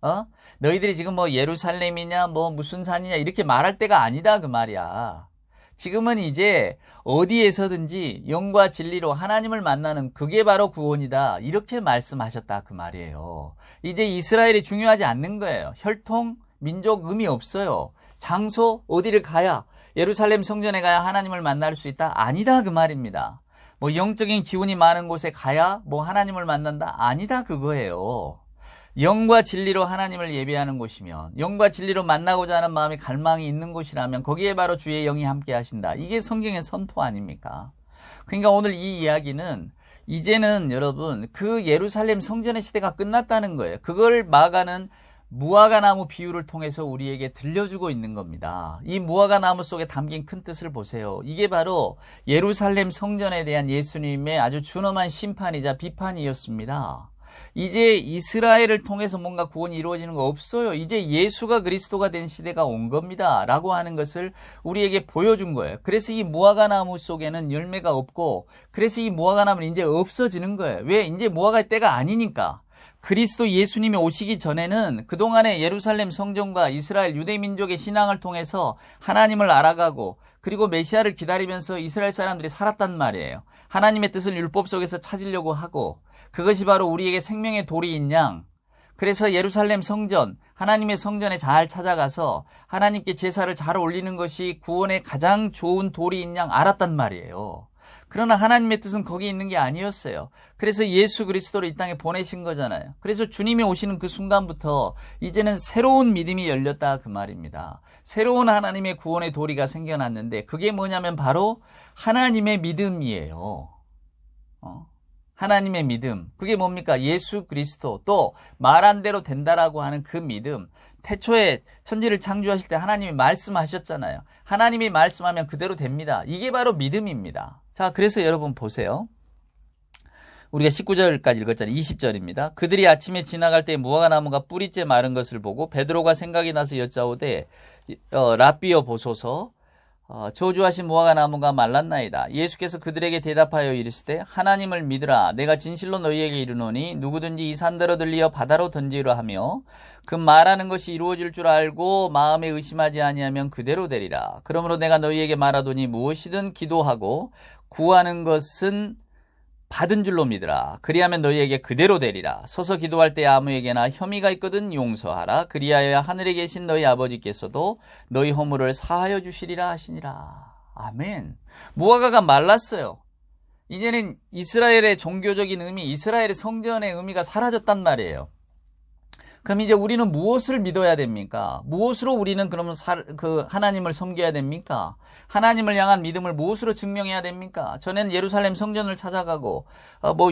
너희들이 지금 뭐 예루살렘이냐 뭐 무슨 산이냐 이렇게 말할 때가 아니다 그 말이야. 지금은 이제 어디에서든지 영과 진리로 하나님을 만나는 그게 바로 구원이다. 이렇게 말씀하셨다 그 말이에요. 이제 이스라엘이 중요하지 않는 거예요. 혈통, 민족 의미 없어요. 장소 어디를 가야 예루살렘 성전에 가야 하나님을 만날 수 있다? 아니다 그 말입니다. 뭐 영적인 기운이 많은 곳에 가야 뭐 하나님을 만난다? 아니다 그거예요. 영과 진리로 하나님을 예배하는 곳이면 영과 진리로 만나고자 하는 마음이 갈망이 있는 곳이라면 거기에 바로 주의 영이 함께 하신다. 이게 성경의 선포 아닙니까? 그러니까 오늘 이 이야기는 이제는 여러분 그 예루살렘 성전의 시대가 끝났다는 거예요. 그걸 마가는 무화과나무 비유를 통해서 우리에게 들려주고 있는 겁니다. 이 무화과나무 속에 담긴 큰 뜻을 보세요. 이게 바로 예루살렘 성전에 대한 예수님의 아주 준엄한 심판이자 비판이었습니다. 이제 이스라엘을 통해서 뭔가 구원이 이루어지는 거 없어요. 이제 예수가 그리스도가 된 시대가 온 겁니다. 라고 하는 것을 우리에게 보여준 거예요. 그래서 이 무화과나무 속에는 열매가 없고 그래서 이 무화과나무는 이제 없어지는 거예요. 왜? 이제 무화과의 때가 아니니까. 그리스도 예수님이 오시기 전에는 그동안의 예루살렘 성전과 이스라엘 유대민족의 신앙을 통해서 하나님을 알아가고 그리고 메시아를 기다리면서 이스라엘 사람들이 살았단 말이에요. 하나님의 뜻을 율법 속에서 찾으려고 하고 그것이 바로 우리에게 생명의 돌이인 양. 그래서 예루살렘 성전, 하나님의 성전에 잘 찾아가서 하나님께 제사를 잘 올리는 것이 구원의 가장 좋은 돌이인 양 알았단 말이에요. 그러나 하나님의 뜻은 거기 있는 게 아니었어요. 그래서 예수 그리스도를 이 땅에 보내신 거잖아요. 그래서 주님이 오시는 그 순간부터 이제는 새로운 믿음이 열렸다 그 말입니다. 새로운 하나님의 구원의 도리가 생겨났는데 그게 뭐냐면 바로 하나님의 믿음이에요. 하나님의 믿음. 그게 뭡니까? 예수 그리스도 또 말한 대로 된다라고 하는 그 믿음. 태초에 천지를 창조하실 때 하나님이 말씀하셨잖아요. 하나님이 말씀하면 그대로 됩니다. 이게 바로 믿음입니다. 자, 그래서 여러분 보세요. 우리가 19절까지 읽었잖아요. 20절입니다. 그들이 아침에 지나갈 때 무화과나무가 뿌리째 마른 것을 보고 베드로가 생각이 나서 여짜오되 랍비여 보소서 저주하신 무화과나무가 말랐나이다. 예수께서 그들에게 대답하여 이르시되 하나님을 믿으라. 내가 진실로 너희에게 이르노니 누구든지 이 산더러 들리어 바다로 던지라 하며 그 말하는 것이 이루어질 줄 알고 마음에 의심하지 아니하면 그대로 되리라. 그러므로 내가 너희에게 말하노니 무엇이든 기도하고 구하는 것은 받은 줄로 믿으라. 그리하면 너희에게 그대로 되리라. 서서 기도할 때 아무에게나 혐의가 있거든 용서하라. 그리하여 하늘에 계신 너희 아버지께서도 너희 허물을 사하여 주시리라 하시니라. 아멘. 무화과가 말랐어요. 이제는 이스라엘의 종교적인 의미, 이스라엘의 성전의 의미가 사라졌단 말이에요. 그럼 이제 우리는 무엇을 믿어야 됩니까? 무엇으로 우리는 그러면 하나님을 섬겨야 됩니까? 하나님을 향한 믿음을 무엇으로 증명해야 됩니까? 전에는 예루살렘 성전을 찾아가고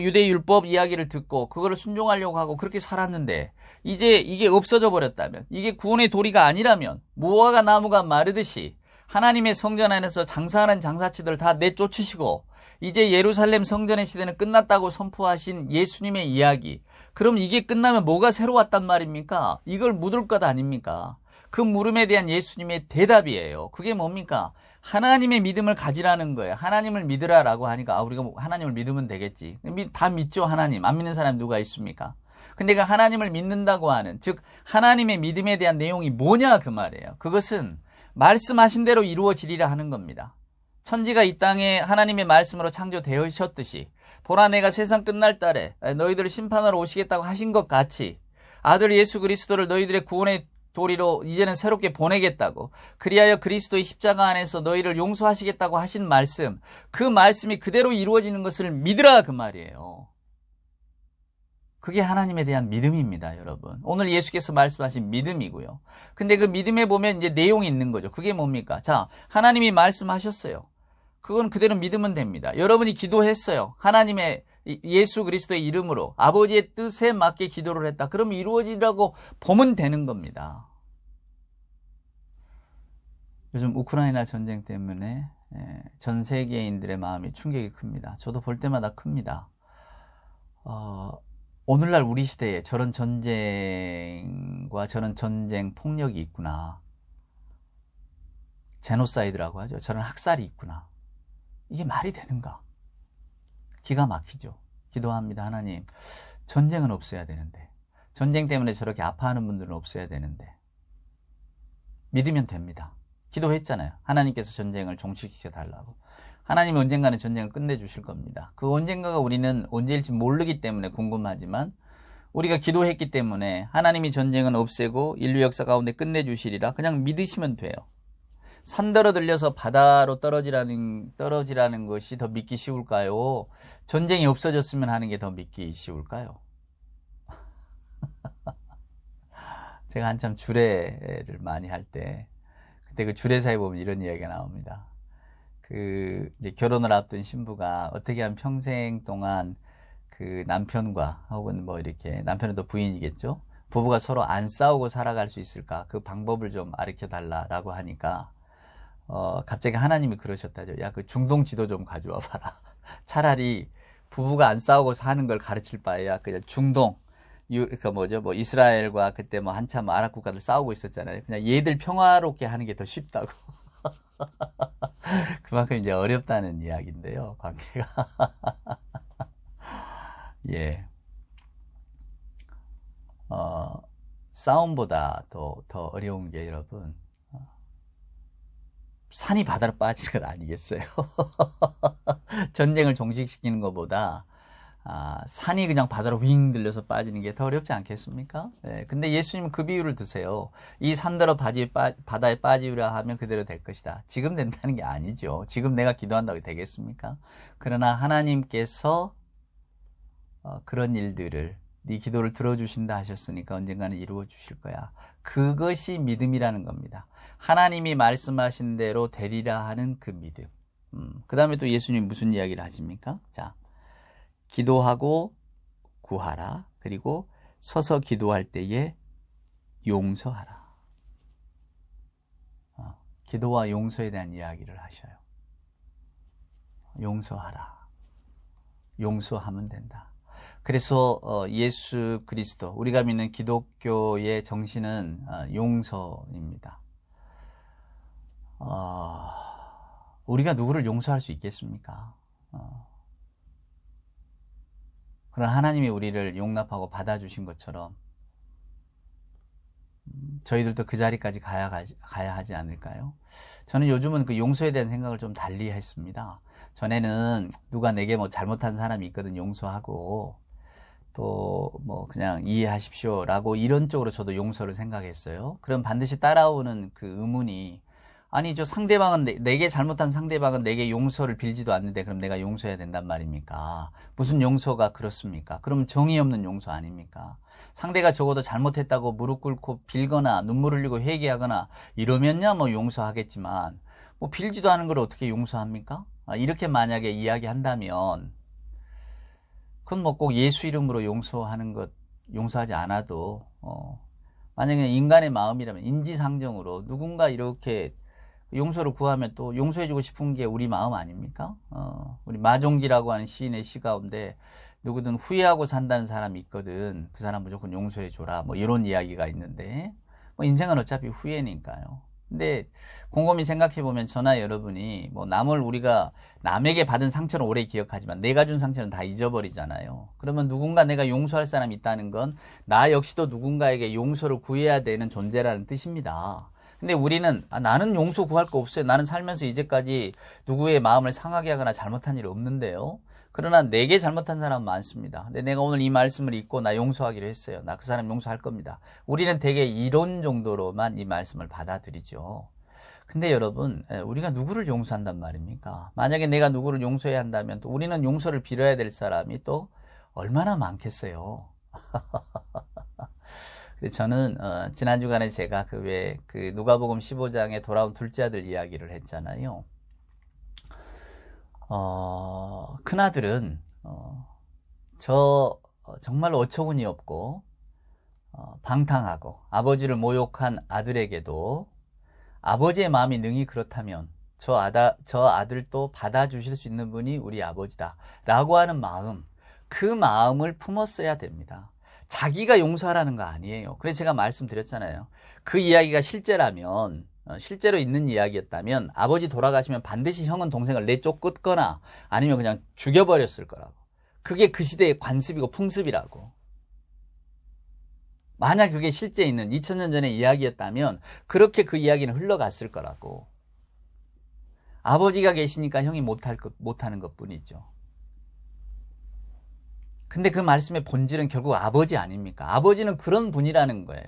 유대 율법 이야기를 듣고 그거를 순종하려고 하고 그렇게 살았는데 이제 이게 없어져 버렸다면, 이게 구원의 도리가 아니라면 무화과 나무가 마르듯이 하나님의 성전 안에서 장사하는 장사치들을 다 내쫓으시고 이제 예루살렘 성전의 시대는 끝났다고 선포하신 예수님의 이야기, 그럼 이게 끝나면 뭐가 새로 왔단 말입니까? 이걸 묻을 것 아닙니까? 그 물음에 대한 예수님의 대답이에요. 그게 뭡니까? 하나님의 믿음을 가지라는 거예요. 하나님을 믿으라라고 하니까 우리가 하나님을 믿으면 되겠지. 다 믿죠, 하나님. 안 믿는 사람 누가 있습니까? 근데 그 하나님을 믿는다고 하는, 즉 하나님의 믿음에 대한 내용이 뭐냐 그 말이에요. 그것은 말씀하신 대로 이루어지리라 하는 겁니다. 천지가 이 땅에 하나님의 말씀으로 창조되셨듯이 보라 내가 세상 끝날 달에 너희들을 심판하러 오시겠다고 하신 것 같이 아들 예수 그리스도를 너희들의 구원의 도리로 이제는 새롭게 보내겠다고, 그리하여 그리스도의 십자가 안에서 너희를 용서하시겠다고 하신 말씀, 그 말씀이 그대로 이루어지는 것을 믿으라 그 말이에요. 그게 하나님에 대한 믿음입니다, 여러분. 오늘 예수께서 말씀하신 믿음이고요. 근데 그 믿음에 보면 이제 내용이 있는 거죠. 그게 뭡니까? 자, 하나님이 말씀하셨어요. 그건 그대로 믿으면 됩니다. 여러분이 기도했어요. 하나님의 예수 그리스도의 이름으로 아버지의 뜻에 맞게 기도를 했다. 그럼 이루어지라고 보면 되는 겁니다. 요즘 우크라이나 전쟁 때문에 전 세계인들의 마음이 충격이 큽니다. 저도 볼 때마다 큽니다. 오늘날 우리 시대에 저런 전쟁과 저런 전쟁 폭력이 있구나. 제노사이드라고 하죠. 저런 학살이 있구나. 이게 말이 되는가? 기가 막히죠. 기도합니다. 하나님, 전쟁은 없어야 되는데, 전쟁 때문에 저렇게 아파하는 분들은 없어야 되는데, 믿으면 됩니다. 기도했잖아요. 하나님께서 전쟁을 종식시켜 달라고. 하나님이 언젠가는 전쟁을 끝내주실 겁니다. 그 언젠가가 우리는 언제일지 모르기 때문에 궁금하지만 우리가 기도했기 때문에 하나님이 전쟁은 없애고 인류 역사 가운데 끝내주시리라 그냥 믿으시면 돼요. 산더러 들려서 바다로 떨어지라는 것이 더 믿기 쉬울까요? 전쟁이 없어졌으면 하는 게 더 믿기 쉬울까요? 제가 한참 주례를 많이 할 때, 그때 그 주례사에 보면 이런 이야기가 나옵니다. 이제 결혼을 앞둔 신부가 어떻게 하면 평생 동안 그 남편과 혹은 이렇게 남편은 또 부인이겠죠. 부부가 서로 안 싸우고 살아갈 수 있을까? 그 방법을 좀 가르쳐 달라라고 하니까 갑자기 하나님이 그러셨다죠. 야, 그 중동 지도 좀 가져와 봐라. 차라리 부부가 안 싸우고 사는 걸 가르칠 바에야 그냥 중동, 이스라엘과 그때 한참 아랍 국가들 싸우고 있었잖아요. 그냥 얘들 평화롭게 하는 게 더 쉽다고. 그만큼 이제 어렵다는 이야기인데요, 관계가. 예. 싸움보다 더 어려운 게 여러분, 산이 바다로 빠지는 건 아니겠어요? 전쟁을 종식시키는 것보다 산이 그냥 바다로 윙 들려서 빠지는 게 더 어렵지 않겠습니까? 네, 근데 예수님은 그 비유를 드세요. 이 산더러 바다에 빠지려 하면 그대로 될 것이다. 지금 된다는 게 아니죠. 지금 내가 기도한다고 되겠습니까? 그러나 하나님께서 그런 일들을 네 기도를 들어주신다 하셨으니까 언젠가는 이루어 주실 거야. 그것이 믿음이라는 겁니다. 하나님이 말씀하신 대로 되리라 하는 그 믿음. 그 다음에 또 예수님 무슨 이야기를 하십니까? 자, 기도하고 구하라. 그리고 서서 기도할 때에 용서하라. 기도와 용서에 대한 이야기를 하셔요. 용서하라. 용서하면 된다. 그래서 예수 그리스도, 우리가 믿는 기독교의 정신은 용서입니다. 우리가 누구를 용서할 수 있겠습니까? 그러나 하나님이 우리를 용납하고 받아주신 것처럼 저희들도 그 자리까지 가야 하지 않을까요? 저는 요즘은 그 용서에 대한 생각을 좀 달리 했습니다. 전에는 누가 내게 뭐 잘못한 사람이 있거든 용서하고 또 뭐 그냥 이해하십시오라고 이런 쪽으로 저도 용서를 생각했어요. 그럼 반드시 따라오는 그 의문이 아니 저 상대방은 내게 잘못한 상대방은 내게 용서를 빌지도 않는데 그럼 내가 용서해야 된단 말입니까? 무슨 용서가 그렇습니까? 그럼 정의 없는 용서 아닙니까? 상대가 적어도 잘못했다고 무릎 꿇고 빌거나 눈물 흘리고 회개하거나 이러면야 뭐 용서하겠지만 뭐 빌지도 않은 걸 어떻게 용서합니까? 이렇게 만약에 이야기한다면 그건 뭐 꼭 예수 이름으로 용서하는 것 용서하지 않아도 만약에 인간의 마음이라면 인지상정으로 누군가 이렇게 용서를 구하면 또 용서해주고 싶은 게 우리 마음 아닙니까? 우리 마종기라고 하는 시인의 시 가운데 누구든 후회하고 산다는 사람이 있거든. 그 사람 무조건 용서해줘라. 뭐 이런 이야기가 있는데 뭐 인생은 어차피 후회니까요. 근데 곰곰이 생각해보면 저나 여러분이 뭐 우리가 남에게 받은 상처는 오래 기억하지만 내가 준 상처는 다 잊어버리잖아요. 그러면 누군가 내가 용서할 사람이 있다는 건 나 역시도 누군가에게 용서를 구해야 되는 존재라는 뜻입니다. 근데 우리는 나는 용서 구할 거 없어요. 나는 살면서 이제까지 누구의 마음을 상하게 하거나 잘못한 일 없는데요. 그러나 내게 잘못한 사람은 많습니다. 근데 내가 오늘 이 말씀을 읽고 나 용서하기로 했어요. 나 그 사람 용서할 겁니다. 우리는 되게 이론 정도로만 이 말씀을 받아들이죠. 근데 여러분, 우리가 누구를 용서한단 말입니까? 만약에 내가 누구를 용서해야 한다면 또 우리는 용서를 빌어야 될 사람이 또 얼마나 많겠어요. 저는 지난 주간에 제가 그 누가복음 15장에 돌아온 둘째 아들 이야기를 했잖아요. 큰아들은 정말로 어처구니 없고 방탕하고 아버지를 모욕한 아들에게도 아버지의 마음이 능히 그렇다면 저 아들도 받아주실 수 있는 분이 우리 아버지다 라고 하는 마음, 그 마음을 품었어야 됩니다. 자기가 용서하라는 거 아니에요. 그래서 제가 말씀드렸잖아요. 그 이야기가 실제라면, 실제로 있는 이야기였다면 아버지 돌아가시면 반드시 형은 동생을 내쫓거나 아니면 그냥 죽여버렸을 거라고. 그게 그 시대의 관습이고 풍습이라고. 만약 그게 실제 있는 2000년 전의 이야기였다면 그렇게 그 이야기는 흘러갔을 거라고. 아버지가 계시니까 형이 못하는 것뿐이죠. 근데 그 말씀의 본질은 결국 아버지 아닙니까? 아버지는 그런 분이라는 거예요.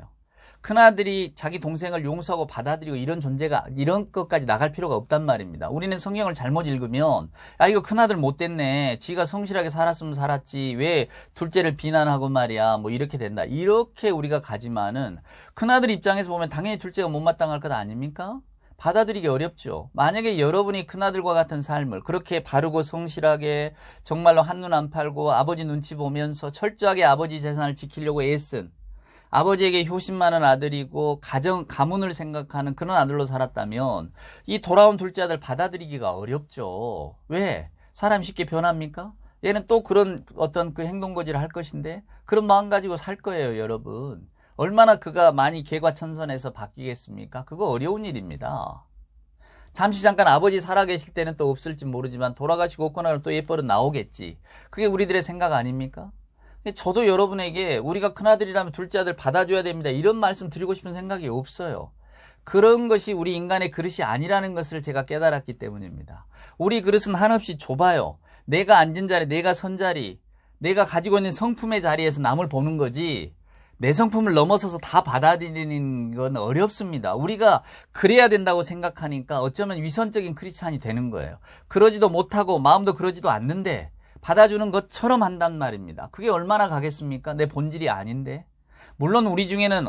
큰아들이 자기 동생을 용서하고 받아들이고 이런 것까지 나갈 필요가 없단 말입니다. 우리는 성경을 잘못 읽으면, 이거 큰아들 못됐네. 지가 성실하게 살았으면 살았지. 왜 둘째를 비난하고 말이야. 뭐 이렇게 된다. 이렇게 우리가 가지만은 큰아들 입장에서 보면 당연히 둘째가 못마땅할 것 아닙니까? 받아들이기 어렵죠. 만약에 여러분이 큰아들과 같은 삶을 그렇게 바르고 성실하게 정말로 한눈 안 팔고 아버지 눈치 보면서 철저하게 아버지 재산을 지키려고 애쓴 아버지에게 효심 많은 아들이고 가문을 생각하는 그런 아들로 살았다면 이 돌아온 둘째 아들 받아들이기가 어렵죠. 왜? 사람 쉽게 변합니까? 얘는 또 그런 어떤 그 행동거지를 할 것인데 그런 마음 가지고 살 거예요, 여러분. 얼마나 그가 많이 개과천선해서 바뀌겠습니까? 그거 어려운 일입니다. 잠시 잠깐 아버지 살아계실 때는 또 없을지 모르지만 돌아가시고 없거나 또 옛버릇 나오겠지. 그게 우리들의 생각 아닙니까? 저도 여러분에게 우리가 큰아들이라면 둘째 아들 받아줘야 됩니다. 이런 말씀 드리고 싶은 생각이 없어요. 그런 것이 우리 인간의 그릇이 아니라는 것을 제가 깨달았기 때문입니다. 우리 그릇은 한없이 좁아요. 내가 앉은 자리, 내가 선 자리, 내가 가지고 있는 성품의 자리에서 남을 보는 거지 내 성품을 넘어서서 다 받아들이는 건 어렵습니다. 우리가 그래야 된다고 생각하니까 어쩌면 위선적인 크리스찬이 되는 거예요. 그러지도 못하고 마음도 그러지도 않는데 받아주는 것처럼 한단 말입니다. 그게 얼마나 가겠습니까? 내 본질이 아닌데. 물론 우리 중에는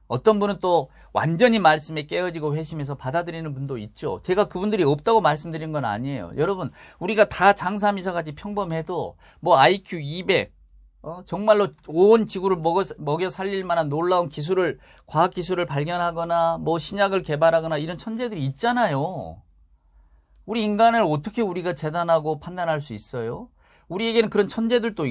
어떤 분은 또 완전히 말씀에 깨어지고 회심해서 받아들이는 분도 있죠. 제가 그분들이 없다고 말씀드린 건 아니에요. 여러분, 우리가 다 장사미사같이 평범해도 뭐 IQ 200, 정말로 온 지구를 먹여 살릴 만한 놀라운 과학 기술을 발견하거나 뭐 신약을 개발하거나 이런 천재들이 있잖아요. 우리 인간을 어떻게 우리가 재단하고 판단할 수 있어요? 우리에게는 그런 천재들도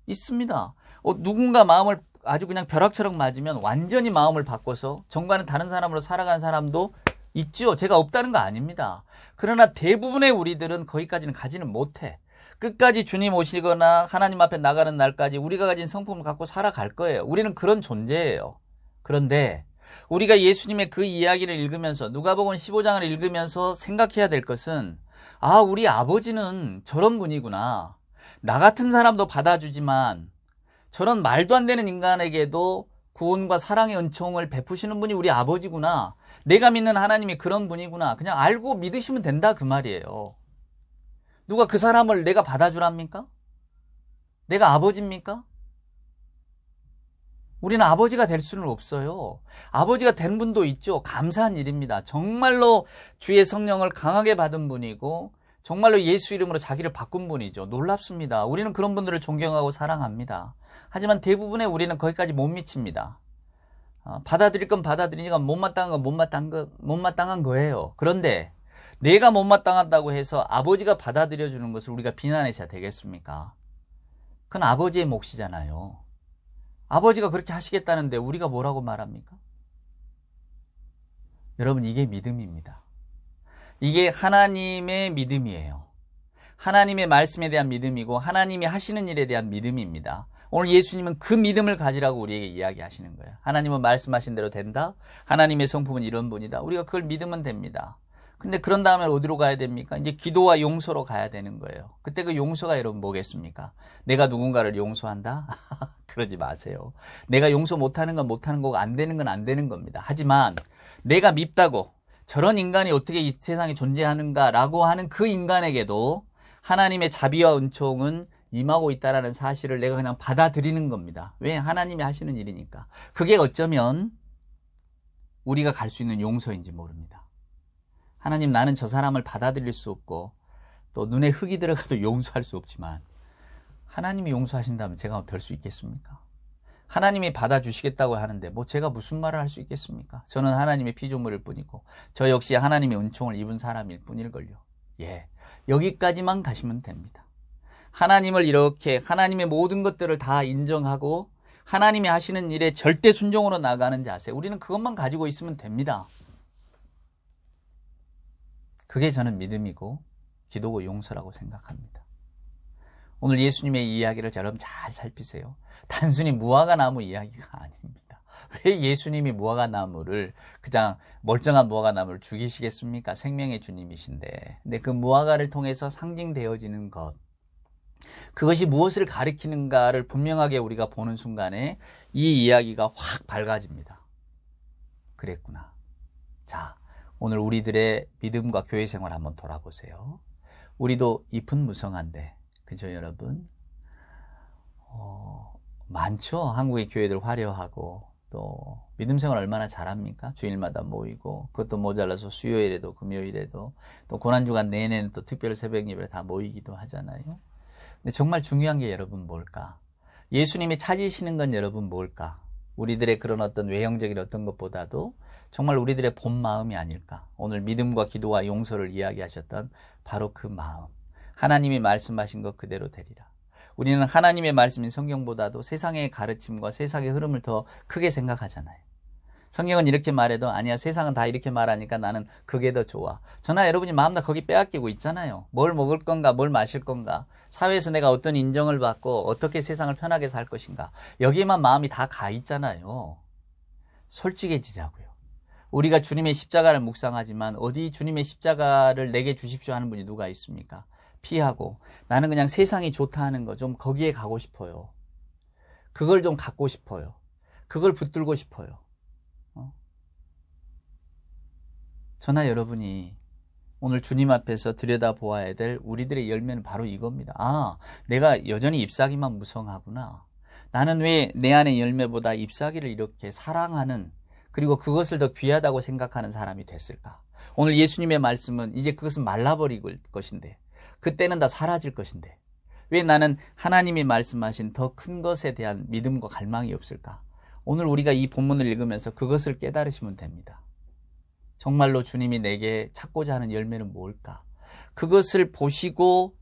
있습니다. 누군가 마음을 아주 그냥 벼락처럼 맞으면 완전히 마음을 바꿔서 정과는 다른 사람으로 살아가는 사람도 있죠. 제가 없다는 거 아닙니다. 그러나 대부분의 우리들은 거기까지는 가지는 못해. 끝까지 주님 오시거나 하나님 앞에 나가는 날까지 우리가 가진 성품을 갖고 살아갈 거예요. 우리는 그런 존재예요. 그런데 우리가 예수님의 그 이야기를 읽으면서 누가복음 15장을 읽으면서 생각해야 될 것은 아, 우리 아버지는 저런 분이구나. 나 같은 사람도 받아주지만 저런 말도 안 되는 인간에게도 구원과 사랑의 은총을 베푸시는 분이 우리 아버지구나. 내가 믿는 하나님이 그런 분이구나. 그냥 알고 믿으시면 된다 그 말이에요. 누가 그 사람을 내가 받아주랍니까? 내가 아버지입니까? 우리는 아버지가 될 수는 없어요. 아버지가 된 분도 있죠. 감사한 일입니다. 정말로 주의 성령을 강하게 받은 분이고 정말로 예수 이름으로 자기를 바꾼 분이죠. 놀랍습니다. 우리는 그런 분들을 존경하고 사랑합니다. 하지만 대부분의 우리는 거기까지 못 미칩니다. 받아들일 건 받아들이니까 못마땅한 건 못마땅한 거예요. 그런데 내가 못마땅하다고 해서 아버지가 받아들여 주는 것을 우리가 비난해야 되겠습니까? 그건 아버지의 몫이잖아요. 아버지가 그렇게 하시겠다는데 우리가 뭐라고 말합니까? 여러분, 이게 믿음입니다. 이게 하나님의 믿음이에요. 하나님의 말씀에 대한 믿음이고 하나님이 하시는 일에 대한 믿음입니다. 오늘 예수님은 그 믿음을 가지라고 우리에게 이야기하시는 거예요. 하나님은 말씀하신 대로 된다. 하나님의 성품은 이런 분이다. 우리가 그걸 믿으면 됩니다. 근데 그런 다음에 어디로 가야 됩니까? 이제 기도와 용서로 가야 되는 거예요. 그때 그 용서가 여러분 뭐겠습니까? 내가 누군가를 용서한다? 그러지 마세요. 내가 용서 못하는 건 못하는 거고 안 되는 건 안 되는 겁니다. 하지만 내가 밉다고 저런 인간이 어떻게 이 세상에 존재하는가라고 하는 그 인간에게도 하나님의 자비와 은총은 임하고 있다는 사실을 내가 그냥 받아들이는 겁니다. 왜? 하나님이 하시는 일이니까. 그게 어쩌면 우리가 갈 수 있는 용서인지 모릅니다. 하나님, 나는 저 사람을 받아들일 수 없고 또 눈에 흙이 들어가도 용서할 수 없지만 하나님이 용서하신다면 제가 별 수 있겠습니까? 하나님이 받아주시겠다고 하는데 뭐 제가 무슨 말을 할 수 있겠습니까? 저는 하나님의 피조물일 뿐이고 저 역시 하나님의 은총을 입은 사람일 뿐일걸요. 예, 여기까지만 가시면 됩니다. 하나님을 이렇게 하나님의 모든 것들을 다 인정하고 하나님이 하시는 일에 절대 순종으로 나가는 자세, 우리는 그것만 가지고 있으면 됩니다. 그게 저는 믿음이고 기도고 용서라고 생각합니다. 오늘 예수님의 이야기를 여러분 잘 살피세요. 단순히 무화과 나무 이야기가 아닙니다. 왜 예수님이 무화과 나무를 그냥 멀쩡한 무화과 나무를 죽이시겠습니까? 생명의 주님이신데. 근데 그 무화과를 통해서 상징되어지는 것, 그것이 무엇을 가리키는가를 분명하게 우리가 보는 순간에 이 이야기가 확 밝아집니다. 그랬구나. 자, 오늘 우리들의 믿음과 교회 생활 한번 돌아보세요. 우리도 잎은 무성한데, 그죠 여러분? 많죠. 한국의 교회들 화려하고 또 믿음 생활 얼마나 잘합니까? 주일마다 모이고, 그것도 모자라서 수요일에도 금요일에도 또 고난주간 내내는 또 특별 새벽 예배를 다 모이기도 하잖아요. 근데 정말 중요한 게 여러분 뭘까? 예수님이 찾으시는 건 여러분 뭘까? 우리들의 그런 어떤 외형적인 어떤 것보다도 정말 우리들의 본 마음이 아닐까? 오늘 믿음과 기도와 용서를 이야기하셨던 바로 그 마음. 하나님이 말씀하신 것 그대로 되리라. 우리는 하나님의 말씀인 성경보다도 세상의 가르침과 세상의 흐름을 더 크게 생각하잖아요. 성경은 이렇게 말해도 아니야, 세상은 다 이렇게 말하니까 나는 그게 더 좋아. 저나 여러분이 마음 다 거기 빼앗기고 있잖아요. 뭘 먹을 건가, 뭘 마실 건가, 사회에서 내가 어떤 인정을 받고 어떻게 세상을 편하게 살 것인가, 여기에만 마음이 다 가 있잖아요. 솔직해지자고요. 우리가 주님의 십자가를 묵상하지만 어디 주님의 십자가를 내게 주십시오 하는 분이 누가 있습니까? 피하고 나는 그냥 세상이 좋다 하는 거 좀 거기에 가고 싶어요. 그걸 좀 갖고 싶어요. 그걸 붙들고 싶어요. 저나 여러분이 오늘 주님 앞에서 들여다보아야 될 우리들의 열매는 바로 이겁니다. 아, 내가 여전히 잎사귀만 무성하구나. 나는 왜 내 안의 열매보다 잎사귀를 이렇게 사랑하는, 그리고 그것을 더 귀하다고 생각하는 사람이 됐을까? 오늘 예수님의 말씀은 이제 그것은 말라버릴 것인데, 그때는 다 사라질 것인데, 왜 나는 하나님이 말씀하신 더 큰 것에 대한 믿음과 갈망이 없을까? 오늘 우리가 이 본문을 읽으면서 그것을 깨달으시면 됩니다. 정말로 주님이 내게 찾고자 하는 열매는 뭘까? 그것을 보시고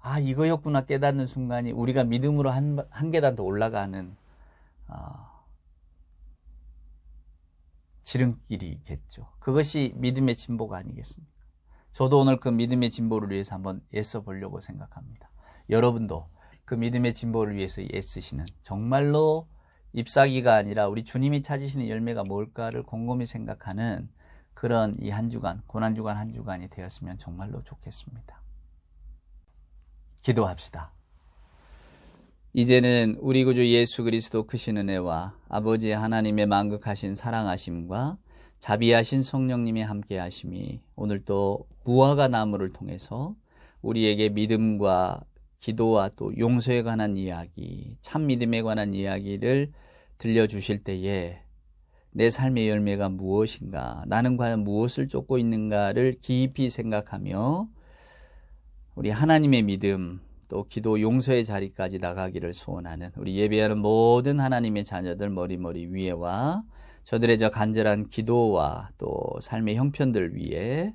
아, 이거였구나 깨닫는 순간이 우리가 믿음으로 한 계단 더 올라가는 지름길이겠죠. 그것이 믿음의 진보가 아니겠습니까? 저도 오늘 그 믿음의 진보를 위해서 한번 애써 보려고 생각합니다. 여러분도 그 믿음의 진보를 위해서 애쓰시는, 정말로 잎사귀가 아니라 우리 주님이 찾으시는 열매가 뭘까를 곰곰이 생각하는 그런 이 한 주간, 고난주간 한 주간이 되었으면 정말로 좋겠습니다. 기도합시다. 이제는 우리 구주 예수 그리스도 크신 은혜와 아버지 하나님의 만극하신 사랑하심과 자비하신 성령님의 함께하심이 오늘 또 무화과 나무를 통해서 우리에게 믿음과 기도와 또 용서에 관한 이야기, 참 믿음에 관한 이야기를 들려주실 때에 내 삶의 열매가 무엇인가, 나는 과연 무엇을 쫓고 있는가를 깊이 생각하며 우리 하나님의 믿음, 또 기도 용서의 자리까지 나가기를 소원하는 우리 예배하는 모든 하나님의 자녀들 머리 위에와 저들의 저 간절한 기도와 또 삶의 형편들 위에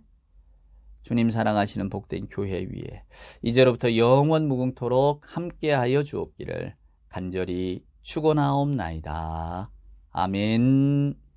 주님 사랑하시는 복된 교회 위에 이제로부터 영원 무궁토록 함께하여 주옵기를 간절히 축원하옵나이다. 아멘.